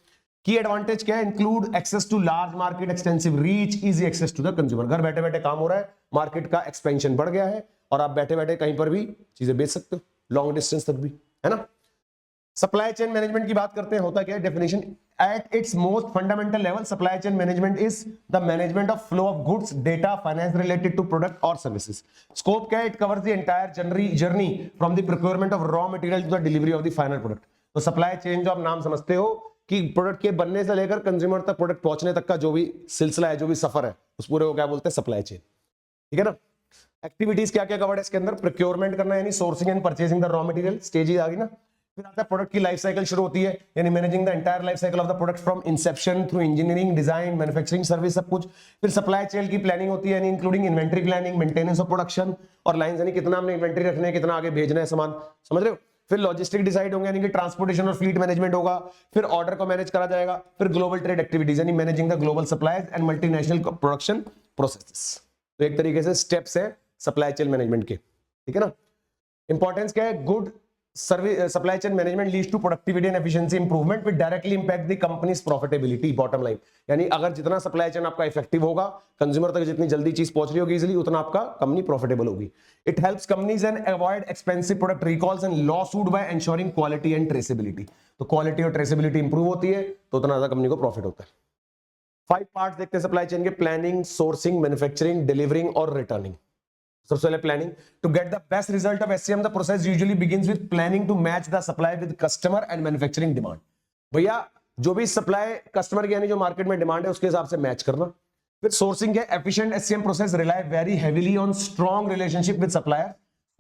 की एडवांटेज क्या है? Include access to large market, extensive reach, easy access to the consumer. घर बैठे बैठे काम हो रहा है, मार्केट का एक्सपेंशन बढ़ गया है और आप बैठे बैठे कहीं पर भी चीजें बेच सकते हो, लॉन्ग डिस्टेंस तक भी, है ना। सप्लाई चेन मैनेजमेंट की बात करते हैं, होता क्या है? Definition at its most fundamental level, supply chain management is the management of flow of goods, data, finance related to product और सर्विसेज। स्कोप क्या है? It covers the entire journey from the procurement of raw material to the delivery of the final product. तो supply chain जो आप नाम समझते हो कि प्रोडक्ट के बनने से लेकर कंज्यूमर तक, प्रोडक्ट पहुंचने तक का जो भी सिलसिला है, जो भी सफर है, उस पूरे को क्या बोलते हैं? सप्लाई चेन, ठीक है ना। एक्टिविटीज क्या क्या कवर्ड है इसके अंदर? प्रोक्योरमेंट करना यानी sourcing and purchasing the raw material, stages आ गई ना। फिर आता है प्रोडक्ट की लाइफ साइकिल शुरू होती है, यानी managing the entire life cycle of the product from Inception through engineering, design, manufacturing, service, सब कुछ। फिर सप्लाई चेन की प्लानिंग होती है, यानी including inventory planning, maintenance of production और लाइंस, यानी कितना हमने इन्वेंटरी रखना है, कितना आगे भेजना है सामान, समझ रहे हो। फिर लॉजिस्टिक डिसाइड होंगे, यानी कि ट्रांसपोर्टेशन और फ्लीट मैनेजमेंट होगा। फिर ऑर्डर को मैनेज करा जाएगा। फिर ग्लोबल ट्रेड एक्टिविटीज, यानी managing the global supplies and multinational production processes. तो एक तरीके से स्टेप्स है सप्लाई चेन मैनेजमेंट के, ठीक है ना। इंपॉर्टेंस क्या है? Good service supply chain management leads to productivity and efficiency improvement with directly impact the companies profitability, bottom line. यानी अगर जितना सप्लाई चेन आपका इफेक्टिव होगा, कंज्यूमर तक जितनी जल्दी चीज पहुंच रही होगी इजीली, उतना आपका कंपनी प्रॉफिटेबल होगी। It helps companies and avoid expensive product recalls and lawsuit by ensuring quality and traceability. तो क्वालिटी और ट्रेसेबिलिटी इंप्रूव होती है तो उतना ज्यादा कंपनी को प्रॉफिट होता है। 5 पार्ट्स देखते हैं सप्लाई चेन के: प्लानिंग, सोर्सिंग, मैन्युफैक्चरिंग, डिलीवरिंग और रिटर्निंग। सबसे पहले planning. To get the best result of SCM, the process usually begins with planning to match the supply with customer and manufacturing demand. भैया जो भी supply customer की यानी जो मार्केट में डिमांड है उसके हिसाब से मैच करना। फिर सोर्सिंग है, efficient SCM process rely very heavily on strong relationship with supplier.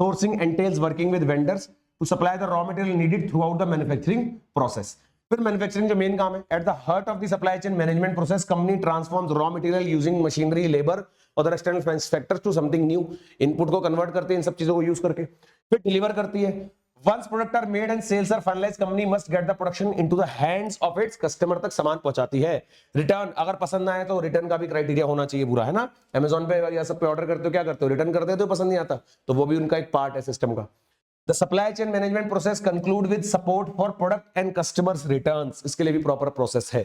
Sourcing entails working with vendors to supply the raw material needed throughout the manufacturing process. फिर manufacturing जो main काम है, at the heart of the supply chain management process, company transforms raw material using machinery, labour, other external factors to something new. Input को convert करते हैं इन सब चीजों को यूज करके, फिर डिलीवर करती है। Once product are made and sales are finalised, company must get the production into the hands of its customer, तक सामान पहुंचाती है। रिटर्न, अगर पसंद ना आए तो रिटर्न का भी क्राइटेरिया होना चाहिए पूरा, है ना। अमेजॉन पे या सब पे ऑर्डर करते हो, क्या करते हो? रिटर्न कर देते हो, पसंद नहीं आता तो वो भी उनका एक पार्ट है सिस्टम का। The supply chain management process conclude with support for product and customers returns, इसके लिए भी प्रॉपर प्रोसेस है।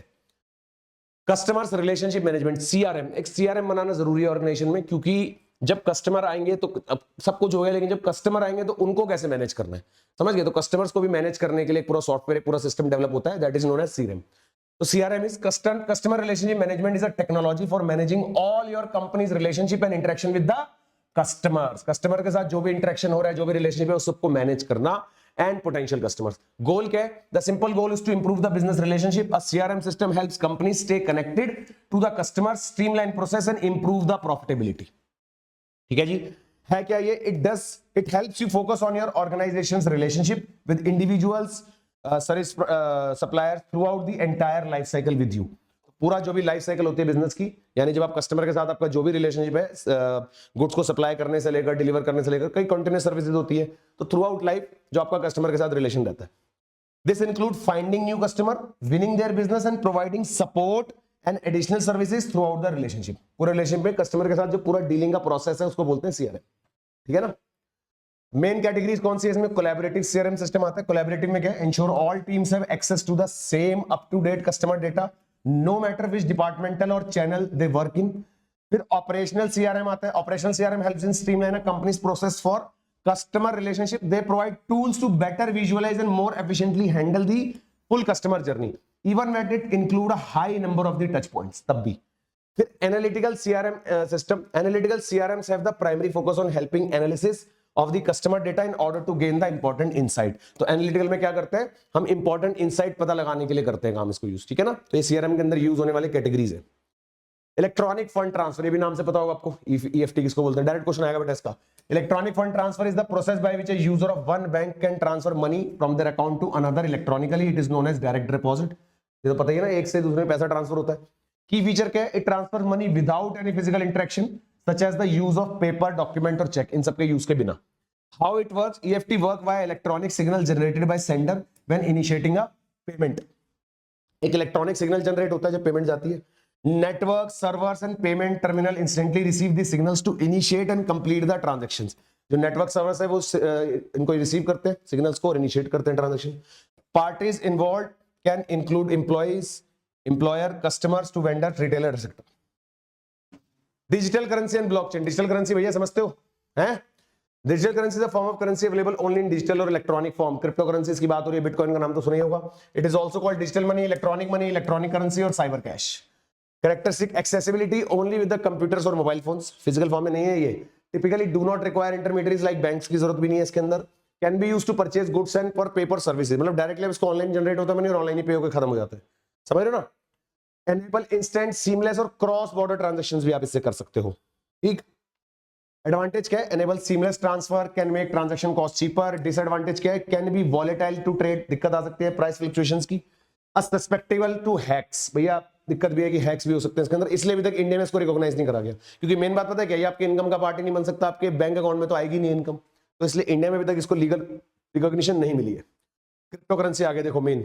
कस्टमर्स रिलेशनशिप मैनेजमेंट, सीआरएम, एक सीआरएम बनाना जरूरी है ऑर्गेनाइजेशन में, क्योंकि जब कस्टमर आएंगे तो अब सब कुछ हो गया, लेकिन जब कस्टमर आएंगे तो उनको कैसे मैनेज करना है, समझ गए। तो कस्टमर्स को भी मैनेज करने के लिए पूरा सॉफ्टवेयर, पूरा सिस्टम डेवलप होता है, that is known as CRM. तो CRM is customer relationship management, is a technology for managing all your company's relationship and interaction with the customers. Customer के साथ जो भी इंटरेक्शन हो रहा है, जो भी रिलेशनशिप है, उस सबको मैनेज करना। एंड पोटेंशियल कस्टमर्स, गोल क्या है? The simple goal is to improve the business relationship. A CRM system helps companies stay connected to the customers, streamline process and improve the profitability. ठीक है जी, है क्या ये? It helps you focus on your organisations relationship with individuals, service suppliers throughout the entire life cycle with you. पूरा जो भी life cycle होती है बिजनेस की, यानी जब आप कस्टमर के साथ आपका जो भी रिलेशनशिप है, गुड्स को सप्लाई करने से लेकर डिलीवर करने से लेकर, कई कंटिन्यूस सर्विसेज होती है, तो थ्रू आउट लाइफ जो आपका कस्टमर के साथ रिलेशन रहता है। This include finding new customer, winning their business and providing support and additional services through out the relationship. पूरे रिलेशनशिप में कस्टमर के साथ जो पूरा डीलिंग का प्रोसेस है उसको बोलते हैं सीआरएम, ठीक है ना। मेन कैटेगरीज कौन सी है इसमें? कोलैबोरेटिव सीआरएम सिस्टम आता है। कोलैबोरेटिव में क्या है? Ensure all teams have access to the same up to date customer data, no matter which departmental or channel they work in. फिर ऑपरेशनल सीआरएम आता है। Operational CRM helps in streamline a company's process for customer relationship, they provide tools to better visualize and more efficiently handle the full customer journey, even when it include a high number of the touch points. तब भी फिर analytical CRM system. Analytical CRMs have the primary focus on helping analysis of the customer data in order to gain the important insight. तो analytical में क्या करते हैं, हम important insight पता लगाने के लिए करते हैं काम इसको यूज, ठीक है ना। तो ये CRM के अंदर यूज होने वाले कैटेगरीज है। इलेक्ट्रॉनिक फंड ट्रांसफर, ये भी नाम से पता होगा आपको, EFT किसको बोलते हैं, डायरेक्ट क्वेश्चन आएगा बेटा इसका। Electronic fund transfer is the process by which a user of one bank can transfer money from their account to another electronically, it is known as direct deposit. ये तो पता ही है ना, एक से दूसरे में पैसा ट्रांसफर होता है। की फीचर क्या है, it transfer money without any physical interaction such as the use of paper, document और चेक, इन सबके यूज के बिना। How it works, EFT work via electronic signal generated by sender when initiating a payment. एक electronic signal generate होता है जब payment जाती है। Network servers and payment terminal instantly receive the signals to initiate and complete the transactions. जो network servers है वो इनको रिसीव करते हैं सिग्नल्स को और इनिशिएट करते हैं transaction. Parties involve can include employees, employer, customers to vendors, retailer sector. Digital currency and blockchain. Digital currency भैया समझते हो हैं? Digital currency is a form of currency available only in digital और electronic form. Crypto currencies की बात हो रही है, बिटकॉइन का नाम तो सुना ही होगा। It is also called digital money, electronic currency और cyber cash. Characteristic accessibility only with the computers और मोबाइल फोन्स, फिजिकल फॉर्म में नहीं है ये। Typically do not require intermediaries like banks की जरूरत भी नहीं है इसके अंदर। Can be used to purchase goods and for paper services, मतलब डायरेक्टली इसको ऑनलाइन जनरेट होता है मनी और ऑनलाइन ही पे होकर खत्म हो जाता है, समझ रहे हो ना। एनेबल इंस्टेंट, सीमलेस और क्रॉस बॉर्डर ट्रांजैक्शंस भी आप इससे कर सकते हो, ठीक। एडवांटेज क्या है, enable seamless transfer, can make transaction cost cheaper. Disadvantage क्या है, can be volatile to trade, दिक्कत आ सकती है प्राइस फ्लक्चुएशंस की। सस्पेक्टेबल टू हैक्स, भैया दिक्कत भी है कि हैक्स भी हो सकते हैं इसके अंदर, इसलिए अभी तक इंडिया में इसको रिकॉग्नाइज नहीं करा गया, क्योंकि मेन बात पता है क्या, ये आपके इनकम का पार्ट ही नहीं बन सकता, आपके बैंक अकाउंट में तो आएगी नहीं इनकम, तो इसलिए इंडिया में अभी तक इसको लीगल रिकॉग्निशन नहीं मिली है। क्रिप्टो करेंसी आगे देखो, main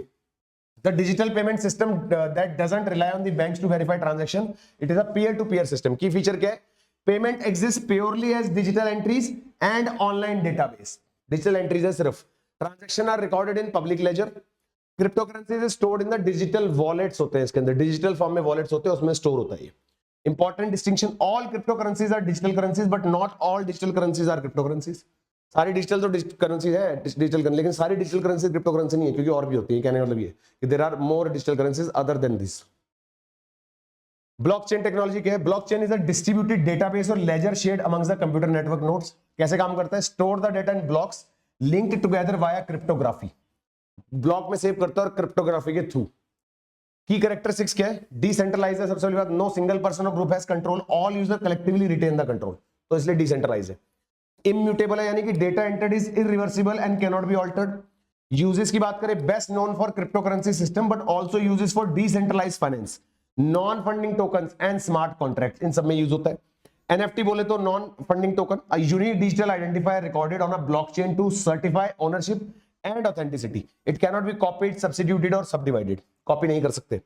the digital payment system that doesn't rely on the banks to verify transaction, it is a peer to peer system. Key feature क्या है, payment exist purely as digital entries and online database. Digital entries है सिर्फ, transaction are recorded in public ledger. Crypto currencies stored in the digital wallets होते हैं इसके अंदर, digital form में wallets होते हैं, उसमें स्टोर होता है। Important distinction, all crypto currencies are digital currencies but not all digital currencies are crypto currencies. सारी डिजिटल तो करेंसी है डिजिटल, लेकिन सारी डिजिटल करेंसी क्रिप्टो करेंसी नहीं है, क्योंकि और भी होती है। कहने का मतलब ये कि there are more digital currencies other than this. Blockchain technology क्या है, blockchain is a distributed database और ledger shared amongst the computer network nodes. कैसे काम करता है, store the data in blocks linked together via cryptography, block में save करता है और क्रिप्टोग्राफी के थ्रू। की कैरेक्टरिस्टिक्स क्या है, डिसेंट्रलाइज है सबसे पहली बात, नो सिंगल पर्सन और group has control, all user collectively retain the control, तो इसलिए डिसेंट्रलाइज है। इम्यूटेबल है, यानी कि data entered is irreversible and can not be altered. Uses की बात करें, best known for crypto currency system but also uses for decentralised finance, non funding tokens and smart contracts, इन सब में यूज होता है। NFT बोले तो non funding token, a unique digital identifier recorded on a blockchain to certify ownership and authenticity. It can not be copied, substituted और subdivided, copy नहीं कर सकते।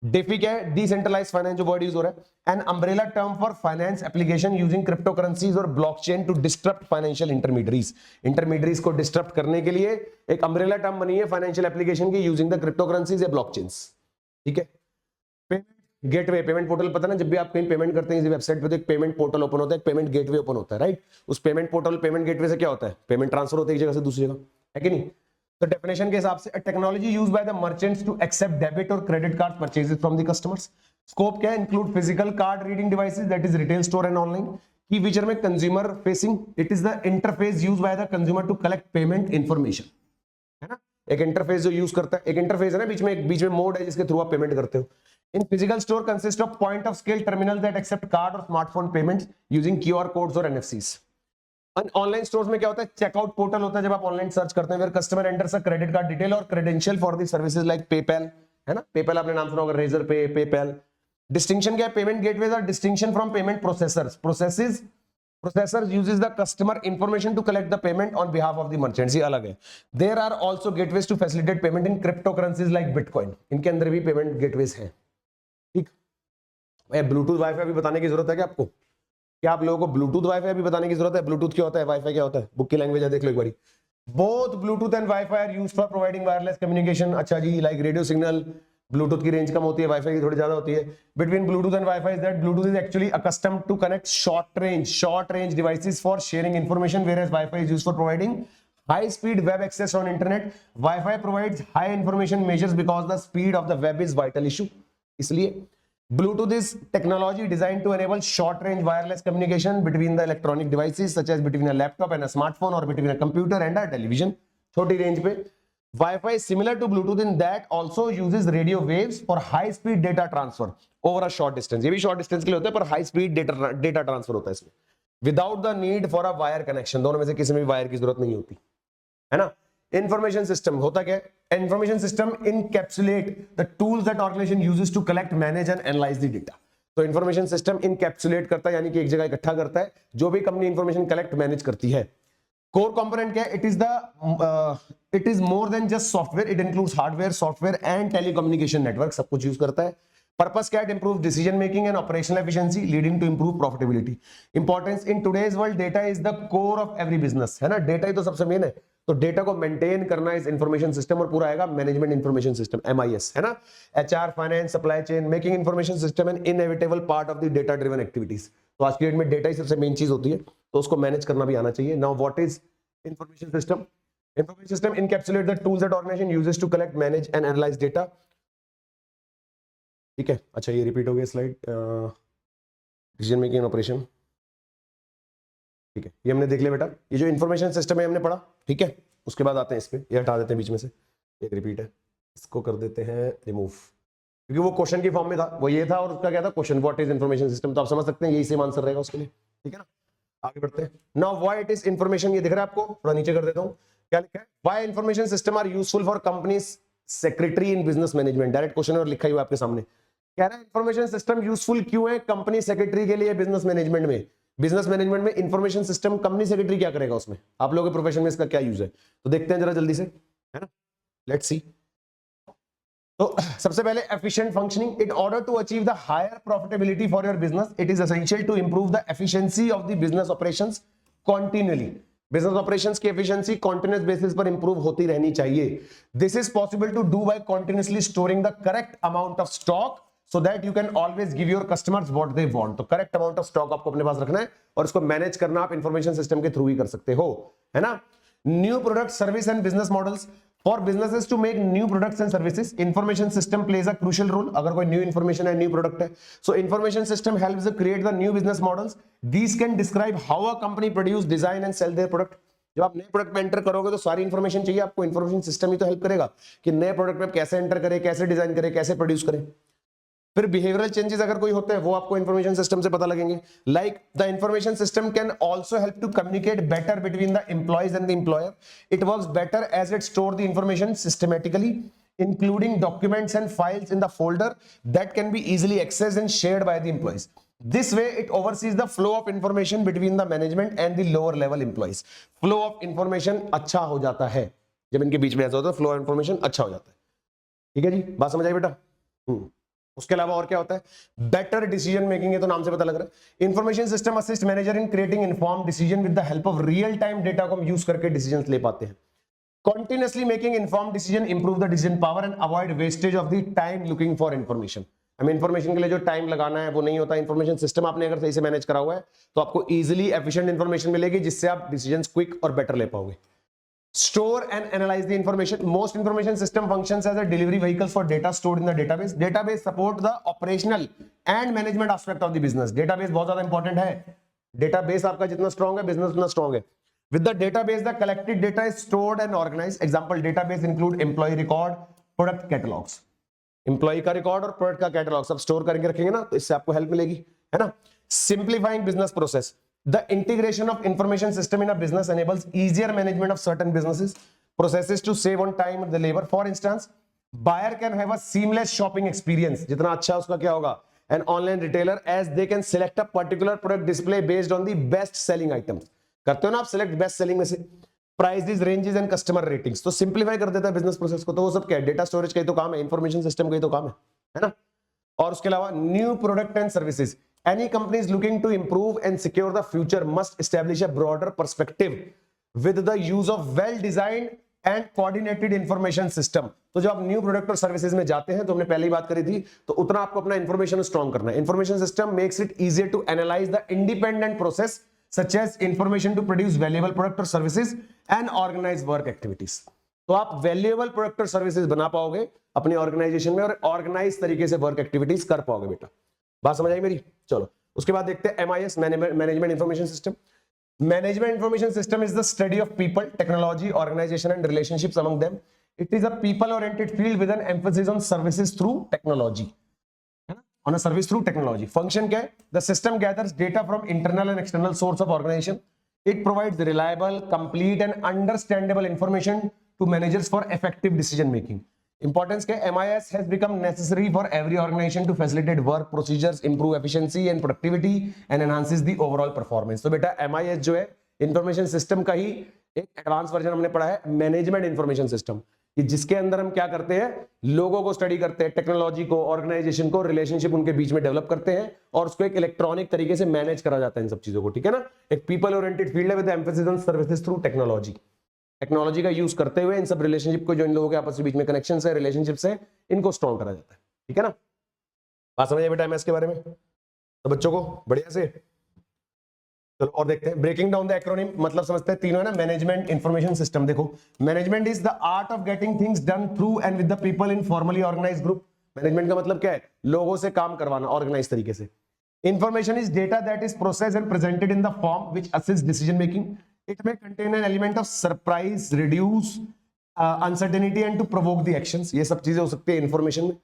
डेफी क्या है, डिसेंट्रलाइज्ड फाइनेंस जो वर्ड यूज हो रहा है, an umbrella term for finance application using crypto currencies और blockchain to disturb financial intermediaries. Intermediaries को डिस्टर्ब करने के लिए एक अम्ब्रेला टर्म बनी है फाइनेंशियल एप्लीकेशन की यूजिंग द क्रिप्टो करेंसीज या ब्लॉकचेन्स, ठीक है। पेमेंट गेटवे, पेमेंट पोर्टल पता ना, जब भी आप कहीं पेमेंट करते हैं इस वेबसाइट पे तो एक पेमेंट पोर्टल ओपन होता है, एक पेमेंट गेटवे ओपन होता है, राइट। उस पेमेंट पोर्टल, पेमेंट गेटवे से क्या होता है, पेमेंट ट्रांसफर होता है एक जगह से दूसरी जगह, है कि नहीं। तो डेफिनेशन के हिसाब से technology used by the merchants to accept debit और credit card purchases from the customers. Scope क्या है, include physical card reading devices that is retail store and online. Key feature में consumer facing, it is the interface used by the consumer to collect payment information, है ना। एक interface जो use करता है, एक इंटरफेस है ना बीच में मोड है जिसके थ्रू आप पेमेंट करते हो। In physical store consist of point of scale terminal that accept card और smartphone payments using QR codes और NFCs। ऑनलाइन स्टोर्स में क्या होता है, चेकआउट पोर्टल होता है जब आप ऑनलाइन सर्च करते हैं, where customer enters a credit card detail और credential for the services like PayPal, है ना। पेपैल आपने नाम सुना होगा, रेजर पे, पेपैल। डिस्टिंक्शन क्या है, payment gateways are distinction from payment processors. Processor uses the customer information to collect the payment on behalf of the merchants, ये अलग है। There are also gateways to facilitate payment in cryptocurrencies like Bitcoin, इनके अंदर भी payment gateways हैं, ठीक। Bluetooth wifi भी बताने की जरूरत है क्या आपको, क्या आप लोगों को ब्लूटूथ वाईफाई भी बताने की जरूरत है। ब्लूटूथ क्या होता है, वाईफाई क्या होता है, बुक की लैंग्वेज है, देख लो एक बारी। Both Bluetooth and WiFi are used for providing wireless communication. अच्छा जी, लाइक रेडियो सिग्नल, ब्लूटूथ की रेंज कम होती है, वाईफाई की थोड़ी ज्यादा होती है. Between Bluetooth and WiFi is that Bluetooth is actually accustomed to connect short range devices for sharing information, whereas Wi-Fi is used for providing high speed web access on internet. Wi-Fi provides high information measures because the speed of the web is vital issue. इसलिए Bluetooth is technology designed to enable short range wireless communication between the electronic devices such as between a laptop and a smartphone or between a computer and a television. छोटी range पे. Wi-Fi is similar to Bluetooth in that also uses radio waves for high speed data transfer over a short distance. ये भी short distance के लिए होता है, पर high speed data transfer होता है इसमें. Without the need for a wire connection, दोनों में से किसी में भी वायर की जरूरत नहीं होती है ना. इंफॉर्मेशन सिस्टम होता क्या है? Information system encapsulate the tools that organisation uses to collect, manage and analyse the data. तो इंफॉर्मेशन सिस्टम इनकैप्सुलेट करता है, यानी कि एक जगह इकट्ठा करता है जो भी कंपनी इंफॉर्मेशन कलेक्ट मैनेज करती है. कोर कंपोनेंट क्या है? It is more than just software. It includes hardware, software and telecommunication network, सब कुछ यूज करता है. Purpose क्या है? Improve decision making and operational efficiency, leading to improve profitability. Importance in today's world, data is the core of every business, है ना. Data ही तो सबसे मेन है. तो डेटा को मेंटेन करना इस इंफॉर्मेशन सिस्टम, और पूरा आएगा मैनेजमेंट इंफॉर्मेशन सिस्टम, MIS, है ना. HR, finance, supply chain, making information system N inevitable part of the data driven activities. तो आज की डेट में डेटा ही सबसे मेन चीज होती है, तो उसको मैनेज करना भी आना चाहिए. Now what is information system? Information system encapsulate the tools that organisation uses to collect, manage and analyse data. ठीक है, अच्छा ये रिपीट हो गया स्लाइड. डिसीजन मेकिंग ऑपरेशन, ठीक है, ये हमने देख लिया बेटा. ये जो इंफॉर्मेशन सिस्टम है हमने पढ़ा, ठीक है. उसके बाद आते हैं इस पे, ये हटा देते हैं बीच में से, एक रिपीट है, इसको कर देते हैं रिमूव, क्योंकि वो क्वेश्चन की फॉर्म में था, वो ये था, और उसका क्या था question, what is information system. तो आप समझ सकते हैं यही सेम आंसर रहेगा उसके लिए, ठीक है ना. आगे बढ़ते हैं. Now why it is information, ये दिख रहा है आपको, थोड़ा नीचे कर देता हूँ. क्या लिखा है? Why information system are useful for companies secretary in business management. Direct question और लिखा ही हुआ आपके सामने. कह रहा है इंफॉर्मेशन सिस्टम यूजफुल क्यों है कंपनी सेक्रेटरी के लिए बिजनेस मैनेजमेंट में. बिजनेस मैनेजमेंट में इंफॉर्मेशन सिस्टम, कंपनी सेक्रेटरी क्या करेगा उसमें, आप लोगों के प्रोफेशन में इसका क्या यूज है, तो देखते हैं जरा जल्दी से, है ना. Let's see. तो सबसे पहले efficient functioning. In order to achieve the higher profitability for your business, it is essential to improve the efficiency of the business operations continually. Business operations की एफिशिएंसी कॉन्टिन्यूअस बेसिस पर improve होती रहनी चाहिए. This is possible to do by continuously storing the correct amount of stock, so that you can always give your customers what they want. तो correct amount of stock आपको अपने पास रखना है, और इसको मैनेज करना आप इंफॉर्मेशन सिस्टम के थ्रू ही कर सकते हो, है ना. New product, service and business models. For businesses to make new products and services, information system plays a crucial role. अगर कोई न्यू इंफॉर्मेशन है, न्यू प्रोडक्ट है, so information system helps create the new business models. These can describe how a company produce, design and sell their product. जब आप नए product में enter करोगे तो सारी इंफॉर्मेशन चाहिए आपको. इंफॉर्मेशन सिस्टम ही तो हेल्प करेगा कि नए प्रोडक्ट में कैसे एंटर करें, कैसे डिजाइन करें, कैसे प्रोड्यूस करें. फिर बिहेवियरल चेंजेस अगर कोई होते हैं वो आपको इंफॉर्मेशन सिस्टम से पता लगेंगे. Like the information system can also help to communicate better between the employees and the employer. It works better as it store the information systematically, including documents and files in the folder that can be easily accessed and shared by the employees. This way it oversees the flow of information between the management and the lower level employees. Flow of information अच्छा हो जाता है जब इनके बीच में ऐसा होता है, फ्लो ऑफ इंफॉर्मेशन अच्छा हो जाता है. ठीक है जी, बात समझ आई बेटा. उसके अलावा और क्या होता है? बेटर डिसीजन मेकिंग, है तो नाम से पता लग रहा है. Information system assist manager in creating informed decision with the help of real time data को हम यूज करके डिसीजंस ले पाते हैं. Continuously making informed decision improve the decision power and avoid wastage of the time looking for information. हमें information के लिए जो टाइम लगाना है वो नहीं होता. इंफॉर्मेशन सिस्टम आपने अगर सही से मैनेज करा हुआ है तो आपको इजीली एफिशिएंट इंफॉर्मेशन मिलेगी, जिससे आप डिसीजंस क्विक और बेटर ले पाओगे. Store and analyze the information. Most information system functions as a delivery vehicles for data stored in the database. Database support the operational and management aspect of the business. Database बहुत ज्यादा important है. Database आपका जितना strong है, business उतना strong है. With the database, the collected data is stored and organized. Example, database include employee record, product catalogs. Employee का record और product का catalog सब store करके रखेंगे ना, तो इससे आपको help मिलेगी, है ना. Simplifying business process. The integration of information system in a business enables easier management of certain businesses processes to save on time and the labor. For instance, buyer can have a seamless shopping experience. जितना अच्छा उसका क्या होगा? An online retailer, as they can select a particular product display based on the best selling items. करते हो ना आप select best selling में से, prices, ranges and customer ratings. तो simplify कर देता है business process को. तो वो सब क्या है? Data storage का ही तो काम है, information system का ही तो काम है ना. और उसके अलावा new product and services. Any company is looking to improve and secure the future must establish a broader perspective with the use of well-designed and coordinated information system. तो जब आप न्यू प्रोडक्ट और सर्विसेज में जाते हैं, तो हमने पहले ही बात करी थी, तो उतना आपको अपना इंफॉर्मेशन स्ट्रॉन्ग करना है। Information system makes it easier to analyse the independent process such as information to produce valuable product और services and organise work activities. तो आप वैल्यूएबल प्रोडक्ट और सर्विसेज बना पाओगे अपनी ऑर्गेनाइजेशन में और ऑर्गेनाइज तरीके से वर्क एक्टिविटीज कर पाओगे बेटा। बात समझ आई मेरी? चलो उसके बाद देखते हैं MIS, management information system. Management information system is the study of people, technology, organization and relationships among them. It is a people oriented field with an emphasis on services through technology. On a service through technology. Function क्या है? The system gathers data from internal and external source of organization. It provides reliable, complete and understandable information to managers for effective decision making. Importance क्या है? MIS has become necessary for every organization to facilitate work procedures, improve efficiency and productivity and enhances the overall performance. तो बेटा MIS जो है information system का ही एक advance version हमने पढ़ा है, मैनेजमेंट इंफॉर्मेशन सिस्टम, कि जिसके अंदर हम क्या करते हैं, लोगों को स्टडी करते हैं, टेक्नोलॉजी को, ऑर्गेनाइजेशन को, रिलेशनशिप उनके बीच में डेवलप करते हैं और उसको एक इलेक्ट्रॉनिक तरीके से मैनेज करा जाता है इन सब चीजों को, ठीक है ना। एक पीपल ओरिएंटेड फील्ड है with emphasis on services through technology. Technology का यूज करते हुए इन सब रिलेशनशिप को, जो इन लोगों के आपस में बीच में कनेक्शन है, रिलेशनशिप है, इनको स्ट्रॉन्ग करा जाता है, ठीक है ना। बात समझ आई बेटा एमएस के बारे में? तो बच्चों को बढ़िया से चलो और देखते हैं। ब्रेकिंग डाउन द एक्रोनिम, मतलब समझते हैं तीनों है ना। मैनेजमेंट इंफॉर्मेशन सिस्टम, देखो management is the art of getting things done through and with the people in formally organised group. Management का मतलब क्या है? लोगों से काम करवाना ऑर्गेनाइज तरीके से। Information is data that is processed and presented in the form which assist decision making. It may contain an element of surprise, reduce uncertainty and to provoke the actions. ये सब चीजें हो सकती है इंफॉर्मेशन में।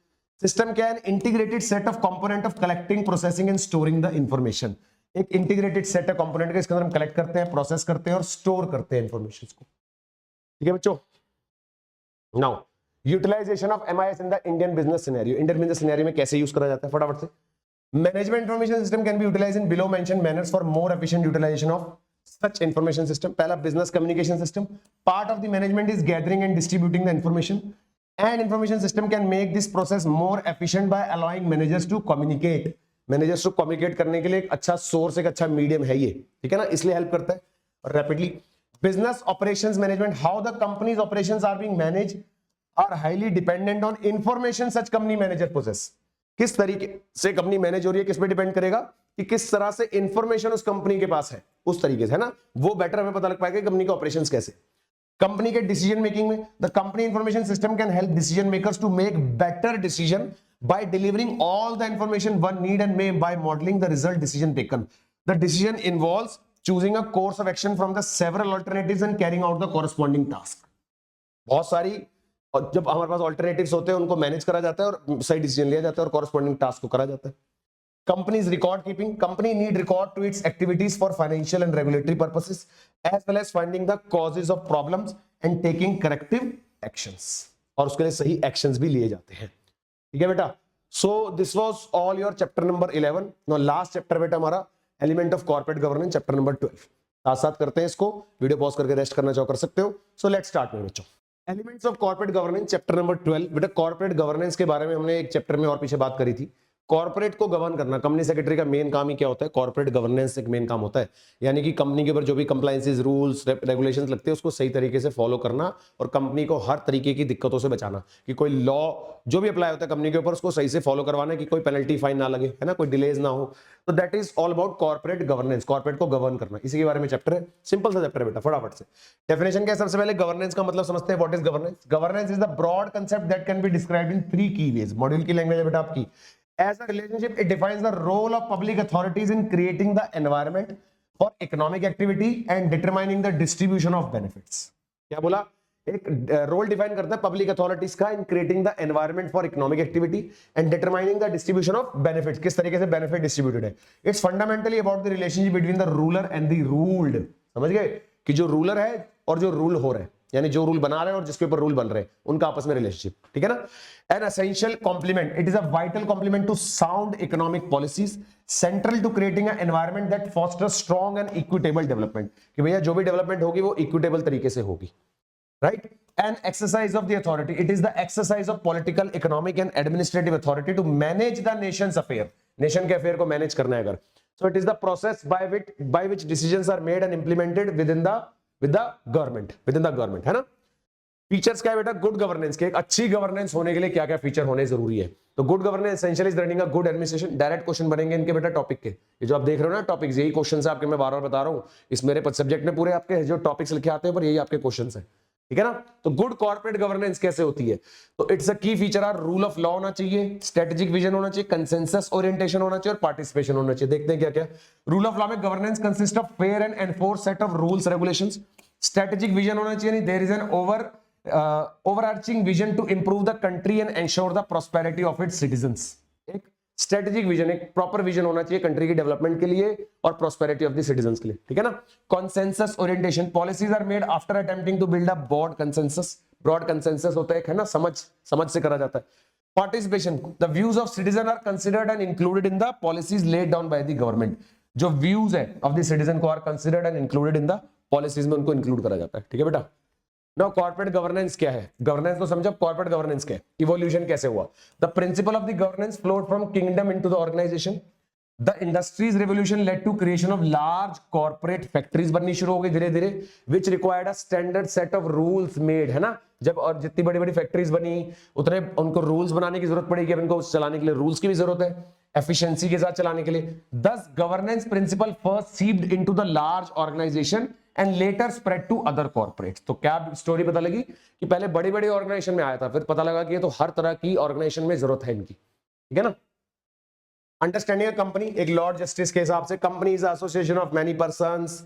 System क्या है? Integrated set of component of collecting, processing and storing the information. एक इंटीग्रेटेड सेट ऑफ कंपोनेंट का, इसके अंदर हम कलेक्ट करते हैं, प्रोसेस करते हैं और स्टोर करते हैं इंफॉर्मेशन को, ठीक है बच्चों। Now utilisation of MIS in the Indian business scenario. Indian business scenario में कैसे यूज करा जाता है, फटाफट से। Management information system can be utilised in below mentioned manners for more efficient utilisation of such information system. पहला business communication system. Part of the management is gathering and distributing the information, and information system can make this process more efficient by allowing managers to communicate. Managers to communicate करने के लिए एक अच्छा source, एक अच्छा medium है ये, ठीक है ना, इसलिए help करता है। और rapidly business operations management, how the company's operations are being managed are highly dependent on information such company manager possess. किस तरीके से कंपनी मैनेज हो रही है, किस पे डिपेंड करेगा कि किस तरह से इंफॉर्मेशन उस कंपनी के पास है, उस तरीके से, है ना, वो बेटर हमें पता लग पाएगा कंपनी के ऑपरेशंस कैसे। कंपनी के डिसीजन मेकिंग में the company information system can help decision makers to make better decision by delivering all the information one need and may by modelling the result decision taken. The decision involves choosing a course of action from the several alternatives and carrying out the corresponding task. बहुत सारी, और जब हमारे पास alternatives होते हैं उनको manage करा जाता है और सही डिसीजन लिया जाता है और कॉरस्पॉन्डिंग टास्क को करा जाता है। Companies record keeping, company need record to its activities for financial and regulatory purposes as well as finding the causes of problems and taking corrective actions, और उसके लिए सही actions भी लिए जाते हैं, ठीक है बेटा। So this was all your chapter number 11. Now last chapter बेटा हमारा element of corporate governance, chapter number 12। साथ साथ करते हैं इसको, वीडियो पॉज करके रेस्ट करना चाहो कर सकते हो। So let's start में बच्चों। Elements of corporate governance, chapter number 12। बेटा कॉर्पोरेट गवर्नेंस के बारे में हमने एक चैप्टर में और पीछे बात करी थी। कॉर्पोरेट को गवर्न करना, कंपनी सेक्रेटरी का मेन काम ही क्या होता है? कॉर्पोरेट गवर्नेंस एक मेन काम होता है, यानी कि कंपनी के ऊपर जो भी कंप्लायंसेस, रूल्स, रेगुलेशंस लगते हैं उसको सही तरीके से फॉलो करना और कंपनी को हर तरीके की दिक्कतों से बचाना, कि कोई लॉ जो भी अप्लाई होता है कंपनी के ऊपर उसको सही से फॉलो करवाना, कि कोई पेनल्टी फाइन ना लगे, है ना, कोई डिलेज ना हो। तो that is all about corporate governance, corporate को गवर्न करना, इसी के बारे में चैप्टर है। सिंपल सा चैप्टर है बेटा, फटाफट से डेफिनेशन क्या है। सबसे पहले गवर्नेंस का मतलब समझते हैं, what is governance. Governance is the broad concept that can be described in 3 key veg. Module की लैंग्वेज है बेटा आपकी। As a relationship, it defines the role of public authorities in creating the environment for economic activity and determining the distribution of benefits. क्या बोला? एक role define करता है public authorities का in creating the environment for economic activity and determining the distribution of benefits, किस तरीके से benefit distributed है। It's fundamentally about the relationship between the ruler and the ruled. समझ गए कि जो रूलर है और जो रूल हो रहा है, यानी जो रूल बना रहे हैं और जिसके ऊपर रूल बन रहे हैं, उनका आपस में रिलेशनशिप, ठीक है ना। An essential complement, it is a vital complement to sound economic policies, central to creating an environment that fosters strong and equitable development, कि भैया जो भी डेवलपमेंट होगी वो इक्विटेबल तरीके से होगी, right. An exercise of the authority, it is the exercise of political, economic and administrative authority to manage the nation's affair, nation के affair को manage करना है अगर, so it is the process by which decisions are made and implemented within the government, है ना। Features क्या है बेटा गुड गवर्नेंस के? एक अच्छी गवर्नेंस होने के लिए क्या क्या फीचर होने जरूरी है? तो good governance essential is running a good administration. Direct question बनेंगे इनके बेटा टॉपिक के, ये जो आप देख रहे हो ना टॉपिक्स, यही क्वेश्चन है आपके, मैं बार बार बता रहा हूं, इस मेरे सब्जेक्ट में पूरे आपके जो टॉपिक्स लिखे आते हैं पर यही आपके क्वेश्चन है, ठीक है ना? तो गुड कॉर्पोरेट गवर्नेंस कैसे होती है? तो it's a key feature are rule of law होना चाहिए, स्ट्रेटेजिक विजन होना चाहिए, कंसेंसस ओरिएंटेशन होना चाहिए और पार्टिसिपेशन होना चाहिए। देखते हैं क्या क्या। रूल ऑफ लॉ में governance consist of fair and enforce set of rules regulations. Strategic vision होना चाहिए, there is an overarching vision to improve the country and ensure the prosperity of its citizens। एक strategic vision, एक proper vision होना चाहिए country की development के लिए और प्रॉस्पेरिटी ऑफ द सिटीजंस के लिए, ठीक है ना? Consensus orientation, policies are made after attempting to build a broad consensus. Broad consensus होता है ना, समझ से करा जाता है। Participation, the views of citizen are considered and included in the policies laid down by the government. जो views है ऑफ द सिटीजन को are considered and included in the policies में उनको इंक्लूड करा जाता है, ठीक है बेटा? नाउ कॉर्पोरेट गवर्नेंस क्या है? गवर्नेंस तो समझो, कॉर्पोरेट गवर्नेंस क्या है? इवोल्यूशन कैसे हुआ? The principle of the governance flowed from kingdom into the organisation. The industries revolution led to creation of large corporate factories बननी शुरू हो गई धीरे धीरे, which required a standard set of rules made, है ना? जब और जितनी बड़ी बड़ी फैक्ट्रीज बनी उतने उनको रूल्स बनाने की जरूरत पड़ेगी, अब इनको चलाने के लिए रूल्स की भी जरूरत है, एफिशिएंसी के साथ चलाने के लिए। दस governance principle first seeped into the large organisation and later spread to other corporates. तो क्या स्टोरी पता लगी कि पहले बड़ी बड़ी ऑर्गेनाइजेशन में आया था, फिर पता लगा कि ये तो हर तरह की ऑर्गेनाइजेशन में जरूरत है इनकी, ठीक है ना? अंडरस्टैंडिंग अ कंपनी, एक लॉर्ड जस्टिस के हिसाब से, company is association of many persons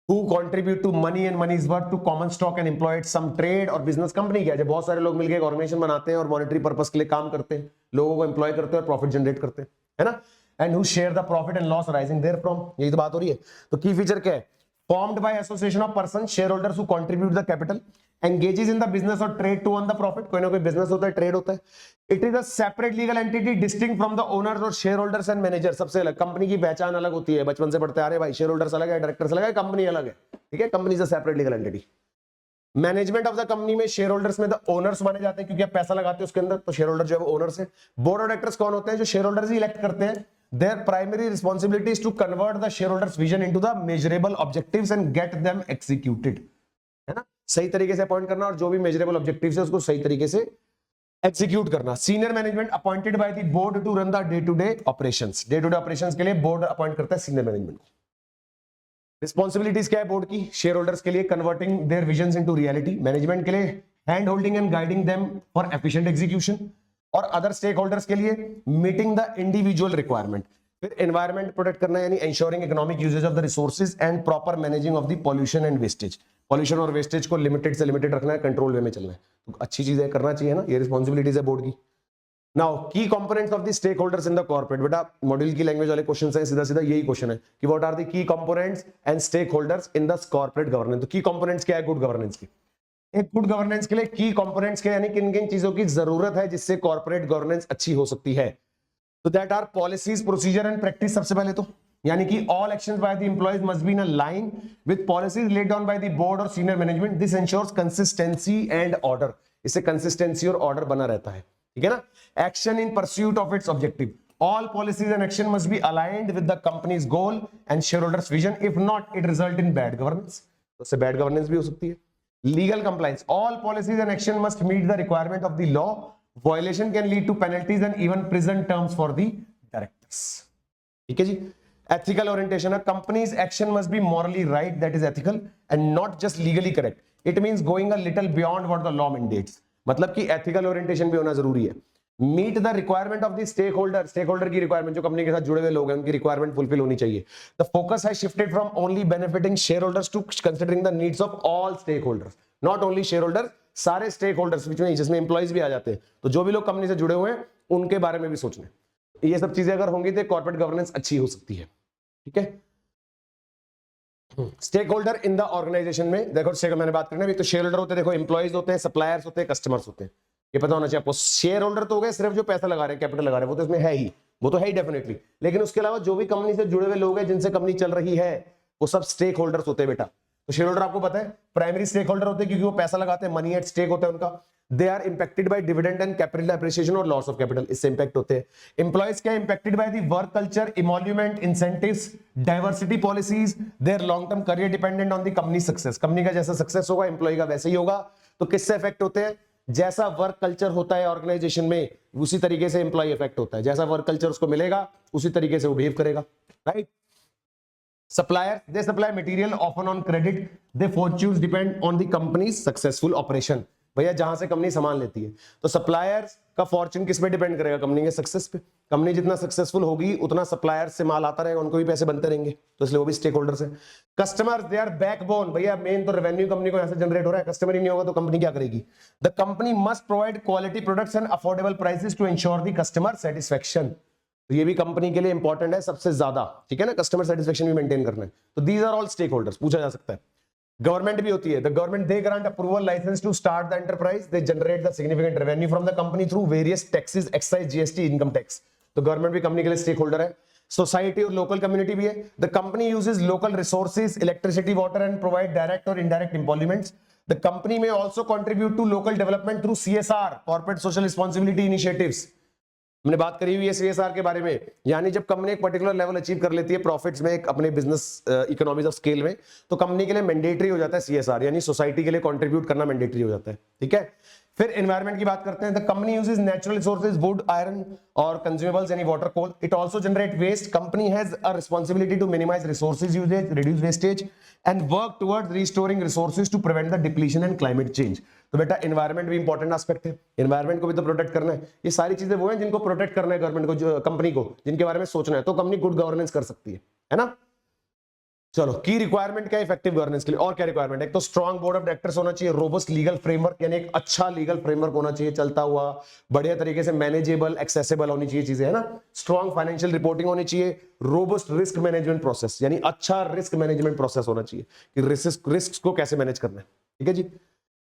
who contribute to money and money's worth to common stock and employed some trade और बिजनेस। कंपनी क्या है? जब बहुत सारे लोग मिलकर एक ऑर्गेनाइजेशन बनाते हैं और मॉनेटरी पर्पस के लिए काम करते हैं, लोगों को एम्प्लॉय करते हैं और प्रॉफिट जनरेट करते हैं, है ना? And who share the profit and loss arising there from, यही तो बात हो रही है। तो की फीचर क्या है? Formed by association of person share holders who contribute the capital, engages in the business or trade to earn the profit। कोई ना कोई बिजनेस होता है, ट्रेड होता है। It is a separate legal entity distinct from the owners और share holders and manager. सबसे अलग, कंपनी की पहचान अलग होती है, बचपन से पढ़ते आ रहे भाई, शेयर होल्डर्स अलग है, डायरेक्टर्स अलग है, कंपनी अलग है, ठीक है? Company is a separate legal entity. Management of the company में शेयर होल्डर्स में द ओनर्स माने जाते हैं, क्योंकि आप पैसा लगाते हो उसके अंदर, तो शेयर होल्डर जो है वो ओनर्स है। बोर्ड ऑफ डायरेक्टर्स कौन होते हैं? जो शेयर होल्डर्स ही इलेक्ट करते हैं। Their primary responsibility is to convert the shareholders' vision into the measurable objectives and get them executed, है ना? सही तरीके से अपॉइंट करना और जो भी मेजरेबल ऑब्जेक्टिव्स है उसको सही तरीके से एग्जीक्यूट करना। Senior management appointed by the board to run the day to day operations. Day to day operations के लिए बोर्ड अपॉइंट करता है सीनियर मैनेजमेंट को। रिस्पॉन्सिबिलिटीज क्या है बोर्ड की? शेयर होल्डर्स के लिए converting their visions into reality, management के लिए hand holding and guiding them for efficient execution, और अदर स्टेक होल्डर्स के लिए मीटिंग द इंडिविजुअल रिक्वायरमेंट। फिर एनवायरमेंट प्रोटेक्ट करना यानी ensuring economic usage of the resources and proper managing of the pollution and wastage. Pollution और wastage को limited से limited रखना है, कंट्रोल वे में चलना है, तो अच्छी चीज है, करना चाहिए ना, ये रिस्पॉन्सिबिलिटीज है बोर्ड की। Now key components of the stake holders in the corporate. बेटा मॉड्यूल की लैंग्वेज वाले क्वेश्चन है, सीधा सीधा यही क्वेश्चन है कि what are the key components and stakeholders in the corporate governance. तो की कंपोनेंट्स क्या है गुड गवर्नेंस की? एक गुड गवर्नेंस के लिए की कंपोनेंट्स के यानी किन किन चीजों की जरूरत है जिससे कॉर्पोरेट गवर्नेंस अच्छी हो सकती है? तो that are policies, procedure and practice. सबसे पहले तो यानी कि all actions by the employees must be in line with policies laid down by the board और senior management. This ensures consistency and order. इससे कंसिस्टेंसी और ऑर्डर बना रहता है, ठीक है ना? Action in pursuit of its objective. All policies and action must be aligned with the company's goal and shareholders' vision. If not, it result in bad governance. तो इससे bad governance भी हो सकती है। Legal compliance. All policies and action must meet the requirement of the law. Violation can lead to penalties and even prison terms for the directors. ठीक है जी? Ethical orientation. A company's action must be morally right, that is ethical, and not just legally correct. It means going a little beyond what the law mandates. मतलब कि ethical orientation भी होना जरूरी है। Meet the requirement of the stakeholder. Stakeholder की requirement, जो company के साथ जुड़े हुए लोग हैं, उनकी रिक्वायरमेंट फुलफिल होनी चाहिए। द फोकस है shifted from only benefiting shareholders to considering the needs of all stakeholders. Not only shareholder, सारे स्टेक होल्डर्स जिसमें एम्प्लॉइज भी आ जाते हैं, तो जो भी लोग कंपनी से जुड़े हुए हैं उनके बारे में भी सोचना है। ये सब चीजें अगर होंगी तो कॉर्पोरेट गवर्नेंस अच्छी हो सकती है, ठीक है? Stakeholder in the organisation में देखो, मैंने बात करना है तो शेयर होल्डर होते हैं, देखो एम्प्लॉइज होते हैं, सप्लायर्स होते हैं, कस्टमर्स होते हैं, ये पता होना चाहिए आपको। शेयर होल्डर तो हो गए सिर्फ जो पैसा लगा रहे हैं, कैपिटल लगा रहे हैं, वो तो इसमें है ही, वो तो है ही डेफिनेटली, लेकिन उसके अलावा जो भी कंपनी से जुड़े हुए लोग हैं जिनसे कंपनी चल रही है वो सब स्टेक होल्डर्स होते हैं बेटा। तो शेयर होल्डर आपको पता है प्राइमरी स्टेक होल्डर होते हैं क्योंकि वो पैसा लगाते हैं, मनी एट स्टेक होता है उनका। They are impacted by dividend and capital appreciation और लॉस ऑफ कैपिटल, इससे इंपैक्ट होते हैं। एम्प्लॉइज क्या impacted by the work culture, emolument, incentives, diversity policies, their long term career dependent on the company success. Company का जैसा success होगा employ का वैसे ही होगा। तो किससे इफेक्ट होते हैं? जैसा वर्क कल्चर होता है ऑर्गेनाइजेशन में उसी तरीके से एम्प्लॉय इफेक्ट होता है, जैसा वर्क कल्चर उसको मिलेगा उसी तरीके से वो बिहेव करेगा, right. Suppliers, they supply material often on credit. Their fortunes depend on the company's successful operation. भैया जहां से कंपनी सामान लेती है तो सप्लायर्स का फॉर्च्यून किस पे डिपेंड करेगा? कंपनी के सक्सेस पे। कंपनी जितना सक्सेसफुल होगी उतना सप्लायर्स से माल आता रहेगा, उनको भी पैसे बनते रहेंगे, तो इसलिए वो भी स्टेक होल्डर्स है। कस्टमर्स दे आर बैकबोन, भैया मेन तो रेवेन्यू कंपनी को यहां से जनरेट हो रहा है, कस्टमर ही नहीं होगा तो कंपनी क्या करेगी? The company must provide quality products and affordable prices to ensure the customer satisfaction. तो ये भी कंपनी के लिए इंपॉर्टेंट है सबसे ज्यादा, ठीक है ना, कस्टमर सेटिस्फेक्शन भी मेंटेन करना है। तो these are all stakeholders, पूछा जा सकता है। गवर्नमेंट भी होती है, the government they grant approval licence to start the enterprise, they generate the significant revenue from the company through various taxes, excise, GST, income tax. तो government भी company के लिए स्टेक होल्डर है। सोसाइटी और local community भी है। The company uses local resources, electricity, water and provide direct और indirect employments. The company may also contribute to local development through CSR, corporate social responsibility initiatives. हमने बात करी हुई है सीएसआर के बारे में, यानी जब कंपनी एक पर्टिकुलर लेवल अचीव कर लेती है प्रॉफिट्स में, एक अपने बिजनेस इकोनॉमीज ऑफ स्केल में, तो कंपनी के लिए मैंडेटरी हो जाता है सीएसआर, यानी सोसाइटी के लिए कंट्रीब्यूट करना मैंडेटरी हो जाता है, ठीक है। फिर एनवायरमेंट की बात करते हैं। The company uses natural resources, wood, iron और कंज्यूमेबल्स यानी water, coal. It also generate waste. Company has a responsibility to minimise resources usage, reduce wastage and work towards restoring resources to prevent the depletion and climate change. तो बेटा environment भी important aspect है, environment को भी तो protect करना है। ये सारी चीजें वो हैं जिनको प्रोटेक्ट करना है गवर्नमेंट को, जो कंपनी को, जिनके बारे में सोचना है, तो कंपनी गुड गवर्नेंस कर सकती है ना। चलो, की रिक्वायरमेंट क्या है इफेक्टिव गवर्नेंस के लिए? और क्या रिक्वायरमेंट है? एक तो स्ट्रॉन्ग बोर्ड ऑफ डायरेक्टर्स होना चाहिए, रोबस्ट लीगल फ्रेमवर्क यानी एक अच्छा लीगल फ्रेमवर्क होना चाहिए, चलता हुआ बढ़िया तरीके से मैनेजेबल, एक्सेसिबल होनी चाहिए चीजें, है ना। स्ट्रॉन्ग फाइनेंशियल रिपोर्टिंग होनी चाहिए, रोबस्ट रिस्क मैनेजमेंट प्रोसेस यानी अच्छा रिस्क मैनेजमेंट प्रोसेस होना चाहिए कि रिस्क को कैसे मैनेज करना है, ठीक है जी।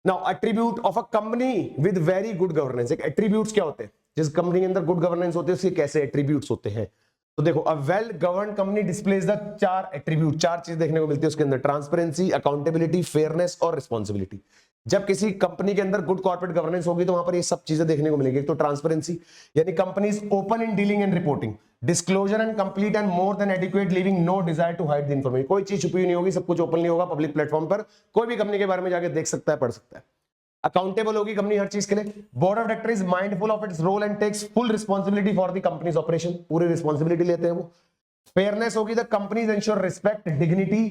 Now attribute of a company with very good governance. एक एट्रीब्यूट्स क्या होते हैं? जिस कंपनी के अंदर गुड गवर्नेंस होती है उसके कैसे एट्रीब्यूट्स होते हैं? तो देखो, a well govern company displays the चार एट्रीब्यूट, चार चीज देखने को मिलती है उसके अंदर, ट्रांसपेरेंसी, अकाउंटेबिलिटी, फेयरनेस और रिस्पॉन्सिबिलिटी। जब किसी कंपनी के अंदर गुड कॉर्पोरेट गवर्नेंस होगी तो वहां पर ये सब चीजें देखने को मिलेंगी। एक तो ट्रांसपेरेंसी यानी company is open in dealing and reporting, disclosure and complete and more than adequate, leaving no desire to hide the information. कोई चीज छुपी नहीं होगी, सब कुछ ओपनली होगा पब्लिक प्लेटफॉर्म पर, कोई भी कंपनी के बारे में जाके देख सकता है, पढ़ सकता है। अकाउंटेबल होगी कंपनी हर चीज के लिए। Board of director is mindful of its role and takes full responsibility for the company's operation, पूरी रिस्पॉन्सिबिलिटी लेते हैं वो। फेयरनेस होगी, the companies ensure respect, dignity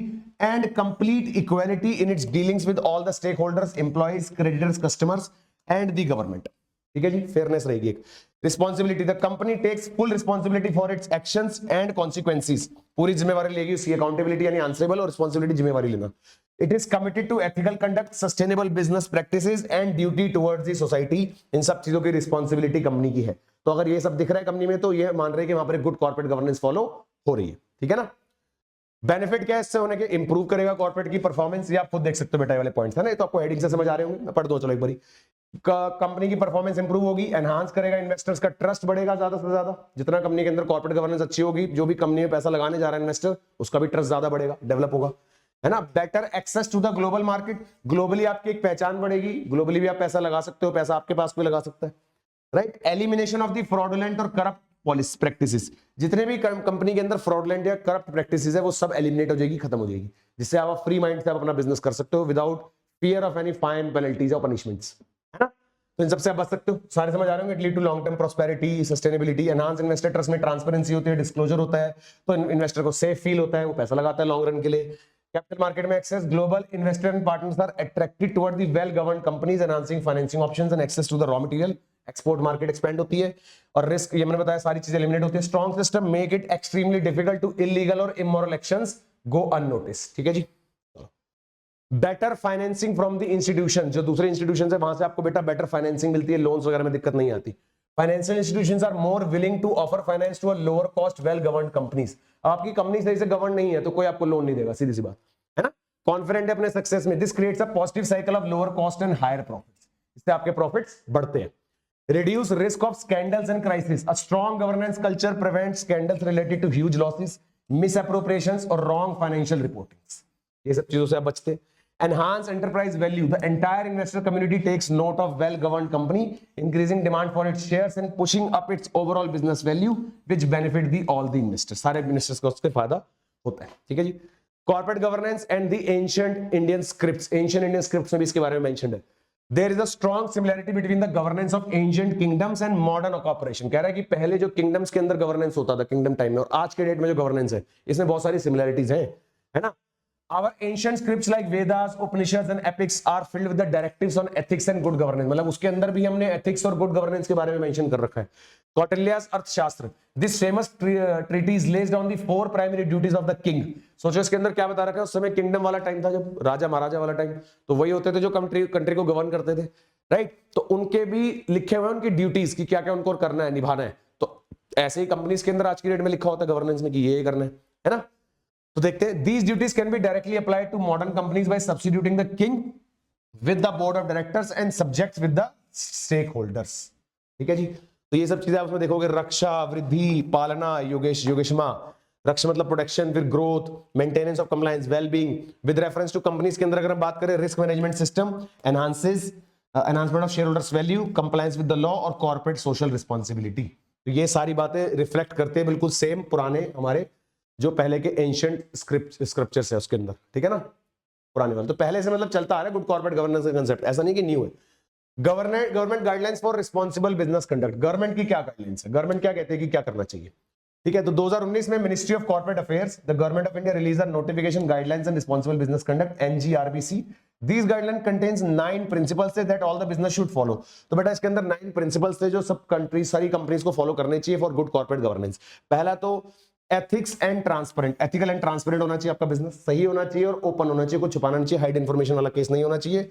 and complete equality in its dealings with all the stake holders, employees, creditors, customers and the government, ठीक है जी। Fairness रहेगी एक। Responsibility, the company takes full responsibility for its actions and consequences, पूरी जिम्मेवारी लेगी उसकी। Accountability यानी आंसरेबल और रिस्पॉन्सिबिलिटी जिम्मेवारी लेना। It is committed to ethical conduct, sustainable business practices and duty towards the society. इन सब चीजों की रिस्पॉन्सिबिलिटी कंपनी की है। तो अगर ये सब दिख रहा है कंपनी में तो ये मान रहे हैं कि वहां पर एक गुड कॉर्पोरेट गवर्नेंस फॉलो हो रही है, ठीक है ना। बेनिफिट क्या है इससे होने के? इंप्रूव करेगा कॉर्पोरेट की परफॉर्मेंस, ये आप खुद देख सकते हो बेटा, वाले पॉइंट्स है ना, तो आपको हेडिंग से समझ आ रहे होंगे, मैं पढ़ दूं चलो एक बारी। कंपनी की परफॉर्मेंस इंप्रूव होगी, एनहांस करेगा, इन्वेस्टर्स का ट्रस्ट बढ़ेगा ज्यादा से ज्यादा। जितना कंपनी के अंदर कॉर्पोरेट गवर्नेंस अच्छी होगी, जो भी कंपनी में पैसा लगाने जा रहा है इन्वेस्टर, उसका भी ट्रस्ट ज्यादा बढ़ेगा, डेवलप होगा, है ना। Better access to the global market, globally आपकी एक पहचान बढ़ेगी, ग्लोबली भी आप पैसा लगा सकते हो, पैसा आपके पास कोई लगा सकता है, right. Elimination of the fraudulent और करप्ट पॉलिसी प्रैक्टिसेस, जितने भी कंपनी के अंदर फ्रॉडुलेंट या करप्ट प्रैक्टिसेस है वो सब एलिमिनेट हो जाएगी, खत्म हो जाएगी, जिससे आप फ्री माइंड से आप अपना बिजनेस कर सकते हो without fear of any fine, penalties और पनिशमेंट्स, है ना। तो इन सबसे आप बच सकते हो, सारे समझ आ रहे होंगे। It lead to long term prosperity, sustainability, enhance investor trust, में ट्रांसपेरेंसी होती है, डिस्क्लोजर होता है, तो इन्वेस्टर को सेफ फील होता है, वो पैसा लगाता है लॉन्ग रन के लिए। कैपिटल मार्केट में access, global investor and partners are attracted toward the well governed companies, enhancing financing options and access to the raw material. Export market expand होती है और रिस्क, ये मैंने बताया, सारी चीजें एलिमिनेट होती है। Strong system make it extremely difficult to illegal और इमोरल एक्शंस गो अननोटिस, ठीक है जी। Better financing from the institution, जो दूसरे इंस्टीट्यूशन है वहां से आपको बेटा बेटर फाइनेंसिंग मिलती है, लोन्स वगैरह में दिक्कत नहीं आती। Financial institutions are more willing to offer finance to a lower cost well governed companies. आपकी कंपनी सही से गवर्न नहीं है तो कोई आपको लोन नहीं देगा, सीधी सी बात है ना। कॉन्फिडेंट है अपने सक्सेस में, this creates a positive cycle of lower cost and higher profits, इससे आपके प्रॉफिट्स बढ़ते हैं। Reduce risk of scandals and crises. A strong governance culture prevents scandals related to huge losses, misappropriations और wrong financial reportings. ये सब चीजों से आप बचते हैं। enhance enterprise value. The entire investor community takes note of well-governed company, increasing demand for its shares and pushing up its overall business value, which benefit all the investors. सारे investors को उससे फायदा होता है, ठीक है जी. Corporate governance and the ancient Indian scripts. Ancient Indian scripts में भी इसके बारे में mentioned है. There is a strong similarity between the governance of ancient kingdoms and modern corporation. कह रहा है कि पहले जो kingdoms के अंदर governance होता था kingdom time में और आज के डेट में जो governance है इसमें बहुत सारी similarities हैं, है ना. Our ancient scripts like Vedas, Upanishads and epics are filled with the directives on ethics and good governance. मतलब उसके अंदर भी हमने ethics और good governance के बारे में mention कर रखा है. Kautilya's अर्थशास्त्र. This famous treatise lays down the 4 primary duties of the king. सोचो इसके अंदर क्या बता रखा है. उस समय किंगडम वाला टाइम था, जब राजा महाराजा वाला टाइम, तो वही होते थे जो कंट्री को गवर्न करते थे, राइट. तो उनके भी लिखे हुए उनकी ड्यूटीज की क्या क्या उनको करना है, निभाना है. तो ऐसे ही कंपनीज के अंदर आज की डेट में लिखा होता है गवर्नेंस में कि ये करना है ना. तो देखते हैं, these duties can be directly applied to modern companies by substituting the king with the board of directors and subjects with the stakeholders. ठीक है जी. तो ये सब चीजें आप उसमें देखोगे. रक्षा, वृद्धि, पालना, योगेशमा. रक्षा मतलब प्रोटेक्शन, फिर growth, maintenance of compliance, wellbeing. With reference to companies के अंदर अगर हम बात करें, risk management system, enhancement of shareholders value, compliance with the law और कॉर्पोरेट सोशल रिस्पॉन्सिबिलिटी. तो ये सारी बातें रिफ्लेक्ट करते हैं बिल्कुल सेम पुराने हमारे जो पहले के एंशिएंट स्क्रिप्चर्स है उसके अंदर, ठीक है ना, पुराने वाले. तो पहले से मतलब चलता आ रहा है गुड कॉर्पोरेट गवर्नेंस का कांसेप्ट, ऐसा नहीं कि न्यू है. Government guidelines for responsible business conduct. Government की क्या गाइडलाइंस है, गवर्नमेंट क्या कहते हैं कि क्या करना चाहिए, ठीक है. तो 2019 में ministry of corporate affairs, the government of India release a notification guidelines and responsible business conduct, NGRBC. These guidelines contains 9 principles से that all the business should follow. तो बेटा इसके अंदर 9 principles थे जो सब कंट्री सारी कंपनीज को फॉलो करने चाहिए फॉर गुड कॉर्पोरेट गवर्नेंस. पहला तो ethics and transparent. Ethical and transparent होना चाहिए आपका बिजनेस, सही होना चाहिए और ओपन होना चाहिए, कुछ छुपाना नहीं चाहिए, हाइड इन्फॉर्मेशन वाला केस नहीं होना चाहिए.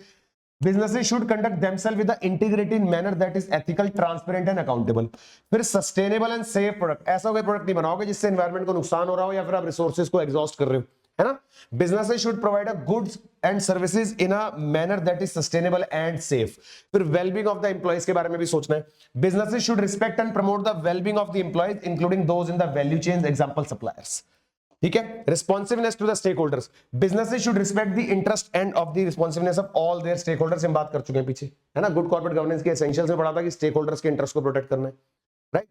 Businesses should conduct themselves with the integrity in manner that is ethical, transparent and accountable. फिर sustainable and safe product. ऐसा कोई प्रोडक्ट नहीं बनाओगे जिससे एनवायरनमेंट को नुकसान हो रहा हो या फिर आप रिसोर्सेज को एग्जॉस्ट कर रहे हो, है ना. Businesses should provide a goods and services in a manner that is sustainable and safe. फिर well-being of the employees के बारे में भी सोचना है. Businesses should respect and promote the well-being of the employees, including those in the value chain, example suppliers. ठीक है. Responsiveness to the stakeholders. Businesses should respect the interest and of the responsiveness of all their stakeholders. हम बात कर चुके हैं पीछे, है ना. गुड कॉर्पोरेट गवर्नेंस के एसेंशियल्स में पढ़ा था कि स्टेकहोल्डर्स के इंटरेस्ट को प्रोटेक्ट करना है, right.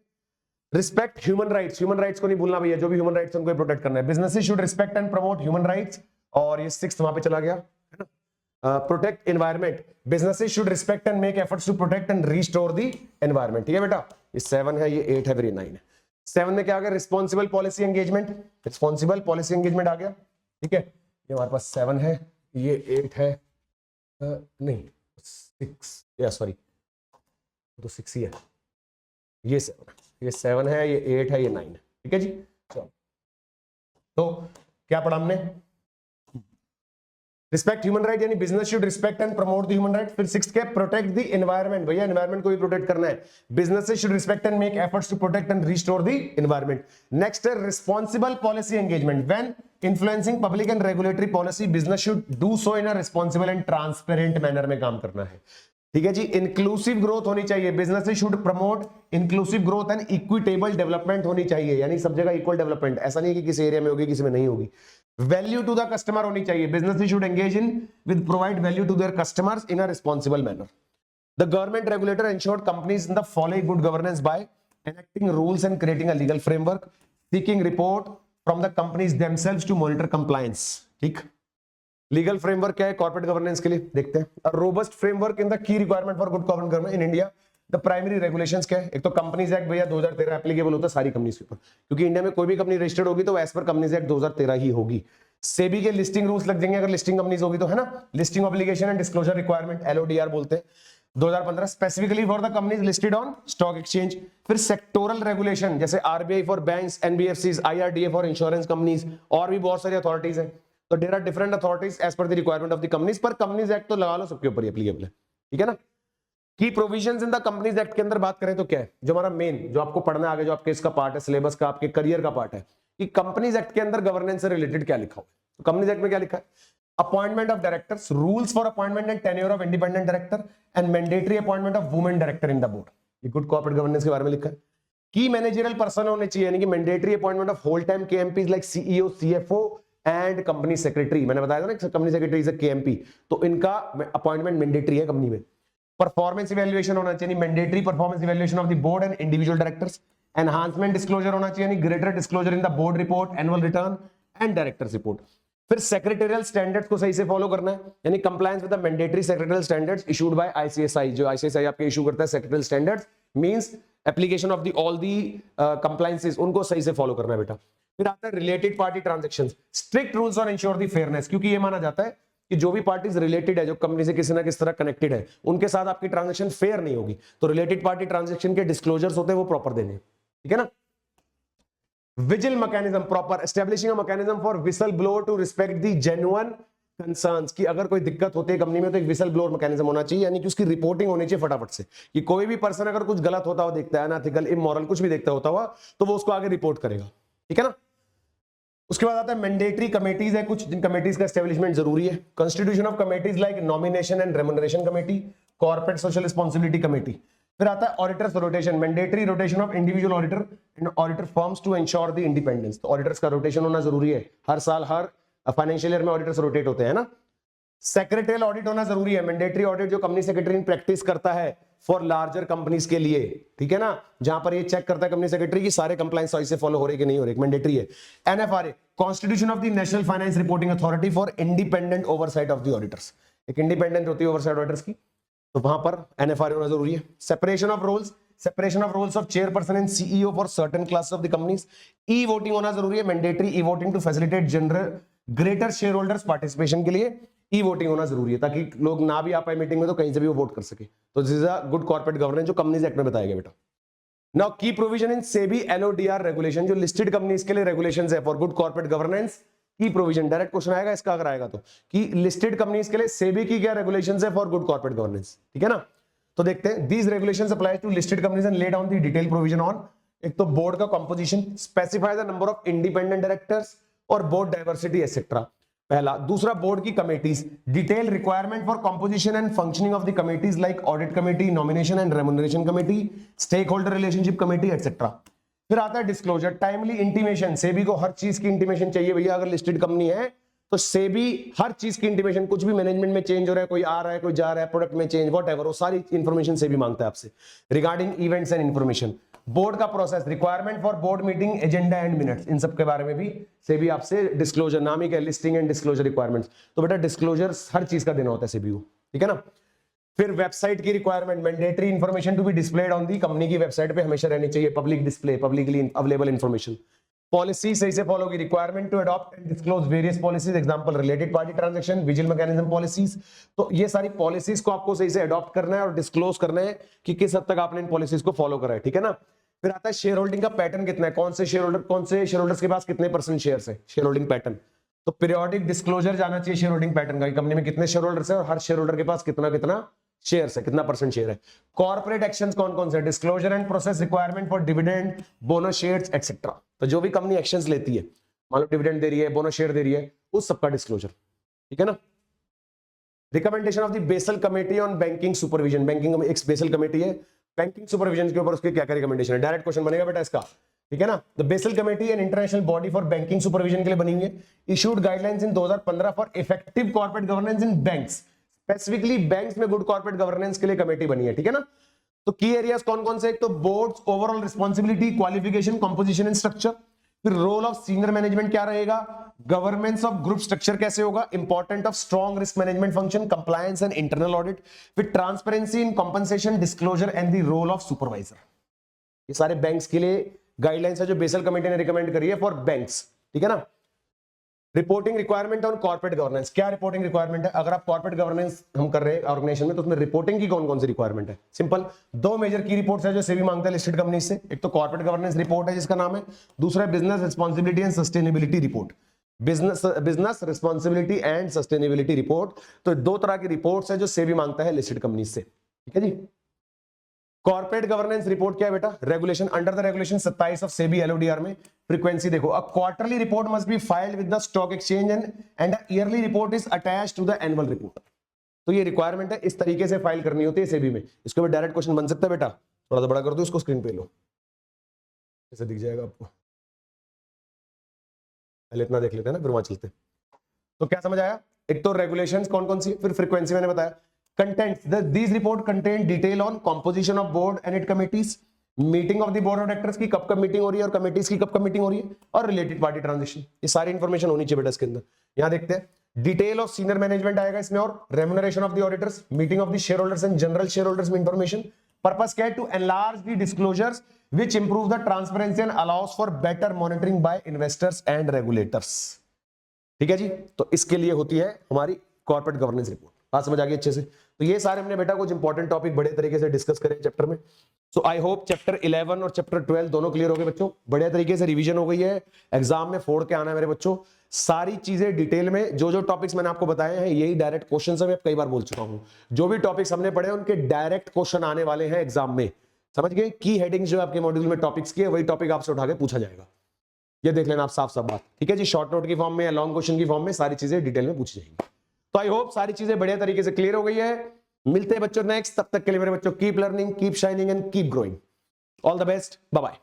Respect human rights. Human rights को नहीं भूलना भैया, जो भी ह्यूमन राइट्स उनको प्रोटेक्ट करना है. Businesses should respect and promote human rights. और ये 6th वहां पे चला गया, है ना. Protect environment. Businesses should respect and make efforts to protect and restore the environment. ठीक है बेटा. ये 7 है, ये 8 है, फिर ये 9 है. 7 में क्या आ गया, responsible policy engagement. Responsible policy engagement आ गया, ठीक है. ये हमारे पास 7 है, ये 8 है, नहीं 6, या सॉरी तो 6 ही है. ये 7 है, ये 8 है, ये 9 है, ठीक है जी. चलो तो क्या पढ़ा हमने, रिस्पेक्ट ह्यूमन राइट, यानी business should respect and promote the human right. फिर 6th के प्रोटेक्ट द एनवायरनमेंट. भैया एनवायरनमेंट को भी प्रोटेक्ट करना है. Businesses should respect and make efforts to protect and restore the environment. Next है responsible policy engagement. When influencing public and regulatory policy, business should do so in a responsible and transparent manner में काम करना है, ठीक है जी. Inclusive growth होनी चाहिए. Businesses should promote inclusive growth and equitable development होनी चाहिए, यानी सब जगह इक्वल डेवलपमेंट. ऐसा नहीं कि किसी एरिया में होगी किसी में नहीं होगी. वैल्यू टू द कस्टमर होनी चाहिए. Businesses should engage in with provide value to their customers in a responsible manner. The government regulator ensured companies in the following good governance by enacting rules and creating a legal framework, seeking report from the companies themselves to monitor compliance. ठीक. Legal framework क्या है corporate governance के लिए, देखते हैं. A robust framework in the key requirement for good corporate governance in India. The primary regulations क्या है, एक तो कंपनीज एक्ट भैया 2013 एप्लीकेबल होता है सारी कंपनीज के ऊपर, क्योंकि इंडिया में कोई भी कंपनी रजिस्टर्ड होगी तो एज पर कंपनीज एक्ट 2013 ही होगी. सेबी के लिस्टिंग रूल्स लग जाएंगे अगर लिस्टिंग कंपनीज होगी तो, है ना. Listing obligation and disclosure requirement, LODR बोलते हैं, 2015 specifically for the companies listed on stock exchange. फिर सेक्टोरल रेगुलेशन जैसे RBI for banks, NBFCs, IRDA for insurance companies, और भी बहुत सारी अथॉरिटीज हैं. तो there are different authorities as per the requirement of the companies. पर कंपनीज एक्ट तो लगा लो सबके ऊपर एप्लीकेबल है, ठीक है ना. की provisions in the companies act के अंदर बात करें तो क्या है, जो हमारा मेन जो आपको पढ़ना आगे, जो आपके इसका पार्ट है, सिलेबस का, आपके करियर का पार्ट है, कि कंपनीज एक्ट के अंदर गवर्नेंस से रिलेटेड क्या लिखा हुआ है. तो कंपनीज एक्ट में क्या लिखा है, appointment of directors, rules for appointment and tenure of independent director and mandatory appointment of women director in the board. ये गुड कॉर्पोरेट गवर्नेंस के बारे में लिखा है. की मैनेजरियल पर्सन होने चाहिए, यानी कि mandatory appointment of whole time KMPs लाइक CEO, CFO and company secretary, मैंने बताया था ना company secretary is a KMP, तो इनका अपॉइंटमेंट मैंडेटरी है कंपनी में। परफॉर्मेंस इवैल्यूएशन होना चाहिए, mandatory performance evaluation of the board and individual directors. Enhancement disclosure होना चाहिए, यानी greater disclosure in the board report, annual return and directors report. फिर सेक्रेटरियल स्टैंडर्ड्स को सही से फॉलो करना है, यानी compliance with the mandatory secretarial standards issued by ICSI. जो आईसीएसआई आपके इशू करता है secretarial standards, means application of the all the compliances, उनको सही से फॉलो करना है बेटा। फिर आता है related party transactions, strict rules on ensure the fairness, क्योंकि ये माना जाता है कि जो भी पार्टीज रिलेटेड है, जो कंपनी से किसी ना किस तरह कनेक्टेड है, उनके साथ आपकी ट्रांजैक्शन फेयर नहीं होगी, तो रिलेटेड पार्टी ट्रांजैक्शन के डिस्क्लोजर्स होते हैं वो प्रॉपर देने, ठीक है ना। Vigil mechanism, proper establishing a mechanism for whistle blower to respect the genuine concerns, कि अगर कोई दिक्कत होती है कंपनी में तो एक विसल ब्लोअर मैकेनिज्म होना चाहिए, यानी कि उसकी रिपोर्टिंग होनी चाहिए फटाफट से, कि कोई भी पर्सन अगर कुछ गलत होता हुआ देखता है, अनएथिकल, इमोरल कुछ भी देखता होता हुआ, तो वो उसको आगे रिपोर्ट करेगा, ठीक है ना। उसके बाद आता है मैंडेटरी कमेटीज है कुछ, जिन कमेटीज का एस्टेब्लिशमेंट जरूरी है। Constitution of committees like nomination and remuneration committee, corporate social responsibility committee. फिर आता है auditors rotation, mandatory rotation of individual auditor in auditor firms to ensure the independence. तो ऑडिटर्स का रोटेशन होना जरूरी है, हर साल हर फाइनेंशियल ईयर में ऑडिटर्स रोटेट होते हैं ना। सेक्रेटरियल ऑडिट होना जरूरी है, मैंडेटरी ऑडिट जो कंपनी सेक्रेटरी इन प्रैक्टिस करता है फॉर लार्जर कंपनीज के लिए, ठीक है ना, जहां पर ये चेक करता है कंपनी सेक्रेटरी की सारे कंप्लायंस सही से फॉलो हो रहे कि नहीं हो रहे, मैंडेटरी है। NFRA, constitution of the national finance reporting authority for independent oversight of the auditors, एक इंडिपेंडेंट होती है ओवरसाइट ऑडिटर्स की, तो वहां पर एनएफआरए होना जरूरी है। Separation of roles, separation of roles of chairperson and CEO for certain classes of the companies. E voting होना जरूरी है, mandatory e voting to facilitate general greater share holders participation के लिए ई वोटिंग होना जरूरी है, ताकि लोग ना भी आ पाए मीटिंग में तो कहीं से भी वो वोट कर सके। तो this is a good corporate governance जो कंपनीज एक्ट में बताया गया बेटा। नाउ की provision in SEBI LODR regulation, जो लिस्टेड कंपनीज के लिए रेगुलेशंस है फॉर गुड कॉर्पोरेट गवर्नेंस, की प्रोविजन, डायरेक्ट क्वेश्चन आएगा इसका अगर आएगा तो, कि लिस्टेड कंपनीज के लिए सेबी की क्या रेगुलेशंस है फॉर गुड कॉर्पोरेट गवर्नेंस, ठीक है ना। तो देखते हैं, these regulations apply to listed companies and lay down the detail provision on, एक तो बोर्ड का composition, specify the number of independent directors और बोर्ड डाइवर्सिटी एटसेट्रा, पहला। दूसरा, बोर्ड की committees, detail requirement for composition and functioning of the committees like audit committee, nomination and remuneration committee, stake holder relationship committee etcetera. फिर आता है disclosure, timely intimation, SEBI को हर चीज की इंटीमेशन चाहिए भैया, अगर लिस्टेड कंपनी है तो सेबी हर चीज की इंटीमेशन, कुछ भी मैनेजमेंट में चेंज हो रहा है, कोई आ रहा है कोई जा रहा है, प्रोडक्ट में चेंज, व्हाटएवर, वो सारी इंफॉर्मेशन सेबी मांगता है आपसे regarding events and information. Board का process, requirement for board meeting agenda and minutes, इन सब के बारे में भी सेबी आपसे डिस्क्लोजर, नाम ही क्या, लिस्टिंग एंड डिस्क्लोजर रिक्वायरमेंट्स, तो बेटा डिस्क्लोजर हर चीज का देना होता है सेबी को, ठीक है ना। फिर वेबसाइट की requirement, mandatory information to be displayed on the, company की वेबसाइट पे हमेशा रहनी चाहिए public display, publicly available information. Policy सही से फॉलो की, requirement to adopt and disclose various policies, example related party transaction, vigil mechanism policies, तो ये सारी पॉलिसीज को आपको सही से अडॉप्ट करना है और डिस्क्लोज करना है कि किस हद तक आपने इन पॉलिसीज को फॉलो करा है, ठीक है ना। फिर आता है शेयर होल्डिंग का पैटर्न कितना है, कौन से शेयर होल्डर्स के पास कितने परसेंट शेयर्स है, शेयर होल्डिंग पैटर्न, तो पीरियोडिक डिस्क्लोजर जाना चाहिए शेयर होल्डिंग पैटर्न का, कंपनी में कितने शेयर होल्डर्स है और हर शेयर होल्डर के पास कितना कितना शेयर्स है, कितना परसेंट शेयर है। कॉर्पोरेट एक्शंस कौन कौन से, disclosure and process requirement for dividend, bonus shares etcetera, तो जो भी कंपनी एक्शंस लेती है, मान लो डिविडेंड दे रही है, बोनस शेयर दे रही है, उस सबका डिस्क्लोजर, ठीक है ना। Recommendation of the basal committee on banking supervision, banking एक बेसल कमेटी है बैंकिंग सुपरविजन के ऊपर, उसके क्या क्या रिकमेंडेशन है, डायरेक्ट क्वेश्चन बनेगा बेटा इसका, ठीक है ना। The basal committee and international body for banking supervision के लिए बनी हुई है, issued guidelines in 2015 for effective corporate governance in banks, specifically banks में गुड कॉर्पोरेट गवर्नेंस के लिए कमेटी बनी है, ठीक है ना। तो की एरियाज कौन कौन से, एक तो boards overall responsibility, qualification, composition and structure, फिर रोल ऑफ सीनियर मैनेजमेंट क्या रहेगा, गवर्नेंस ऑफ ग्रुप स्ट्रक्चर कैसे होगा, important of strong risk management function, compliance and internal audit, फिर transparency in compensation, disclosure and the role of supervisor. ये सारे banks के लिए गाइडलाइंस है जो बेसल कमेटी ने रिकमेंड करी है फॉर बैंक्स, ठीक है ना। Reporting requirement on corporate governance, क्या रिपोर्टिंग रिक्वायरमेंट है, अगर आप कॉर्पोरेट गवर्नेंस हम कर रहे हैं ऑर्गेनाइजेशन में, तो उसमें रिपोर्टिंग की कौन कौन सी रिक्वायरमेंट है, सिंपल दो मेजर की रिपोर्ट्स है जो सेबी मांगता है लिस्टेड कंपनी से, एक तो कॉर्पोरेट गवर्नेंस रिपोर्ट है जिसका नाम है, दूसरा business responsibility and sustainability report, business responsibility and sustainability report, तो दो तरह की रिपोर्ट्स है जो सेबी मांगता है लिस्टेड कंपनी से, ठीक है जी। कॉर्पोरेट गवर्नेंस रिपोर्ट क्या है बेटा, regulation under the regulation 27 of SEBI LODR में फ्रीक्वेंसी देखो, a quarterly report must be filed with the stock exchange and a yearly report is attached to the annual report, तो ये requirement है, इस तरीके से फाइल करनी होती है सेबी में। इसके ऊपर डायरेक्ट क्वेश्चन बन सकता है बेटा, थोड़ा सा बड़ा कर दो इसको, स्क्रीन पे लो, ऐसे दिख जाएगा आपको। पहले इतना देख लेते हैं ना, फिर वहां चलते हैं। तो क्या समझ आया? एक तो रेगुलेशंस कौन कौन सी, फिर फ्रीक्वेंसी मैंने बताया, contents, these report contain detail on composition of board and it committees, meeting of the board of directors की कब कब मीटिंग हो रही है और कमिटीज की कब कब मीटिंग हो रही है, और रिलेटेड पार्टी ट्रांजेक्शन, ये सारी इंफॉर्मेशन होनी चाहिए बेटा इसके अंदर। यहां देखते हैं डिटेल ऑफ सीनियर मैनेजमेंट आएगा इसमें, और remuneration of the auditors, meeting of the share holders and general share holders में इंफॉर्मेशन। पर्पस क्या है? To enlarge the disclosures which improve the transparency and allows for better monitoring by investors and regulators. ठीक है जी, तो इसके लिए होती है हमारी कॉर्पोरेट गवर्नेंस रिपोर्ट। बात समझ आ गई अच्छे से? तो ये सारे हमने बेटा कुछ इंपॉर्टेंट टॉपिक बड़े तरीके से डिस्कस करें चैप्टर में। सो आई होप चैप्टर 11 और चैप्टर 12 दोनों क्लियर हो गए बच्चों, बढ़िया तरीके से रिवीजन हो गई है, एग्जाम में फोड़ के आना है मेरे बच्चों। सारी चीजें डिटेल में, जो जो टॉपिक्स मैंने आपको बताए हैं यही डायरेक्ट क्वेश्चन है, मैं कई बार बोल चुका हूं। जो भी टॉपिक्स हमने पढ़े उनके डायरेक्ट क्वेश्चन आने वाले हैं एग्जाम में, समझ गए? की हेडिंग्स जो आपके मॉड्यूल में टॉपिक्स की है वही टॉपिक आपसे उठा के पूछा जाएगा, ये देख लेना आप साफ साफ बात। ठीक है जी, शॉर्ट नोट की फॉर्म में या लॉन्ग क्वेश्चन की फॉर्म में सारी चीजें डिटेल में पूछी जाएंगी। तो आई होप सारी चीजें बढ़िया तरीके से क्लियर हो गई है। मिलते हैं बच्चों नेक्स्ट, तब तक के लिए मेरे बच्चों keep learning, keep shining and keep growing. All the best, bye bye.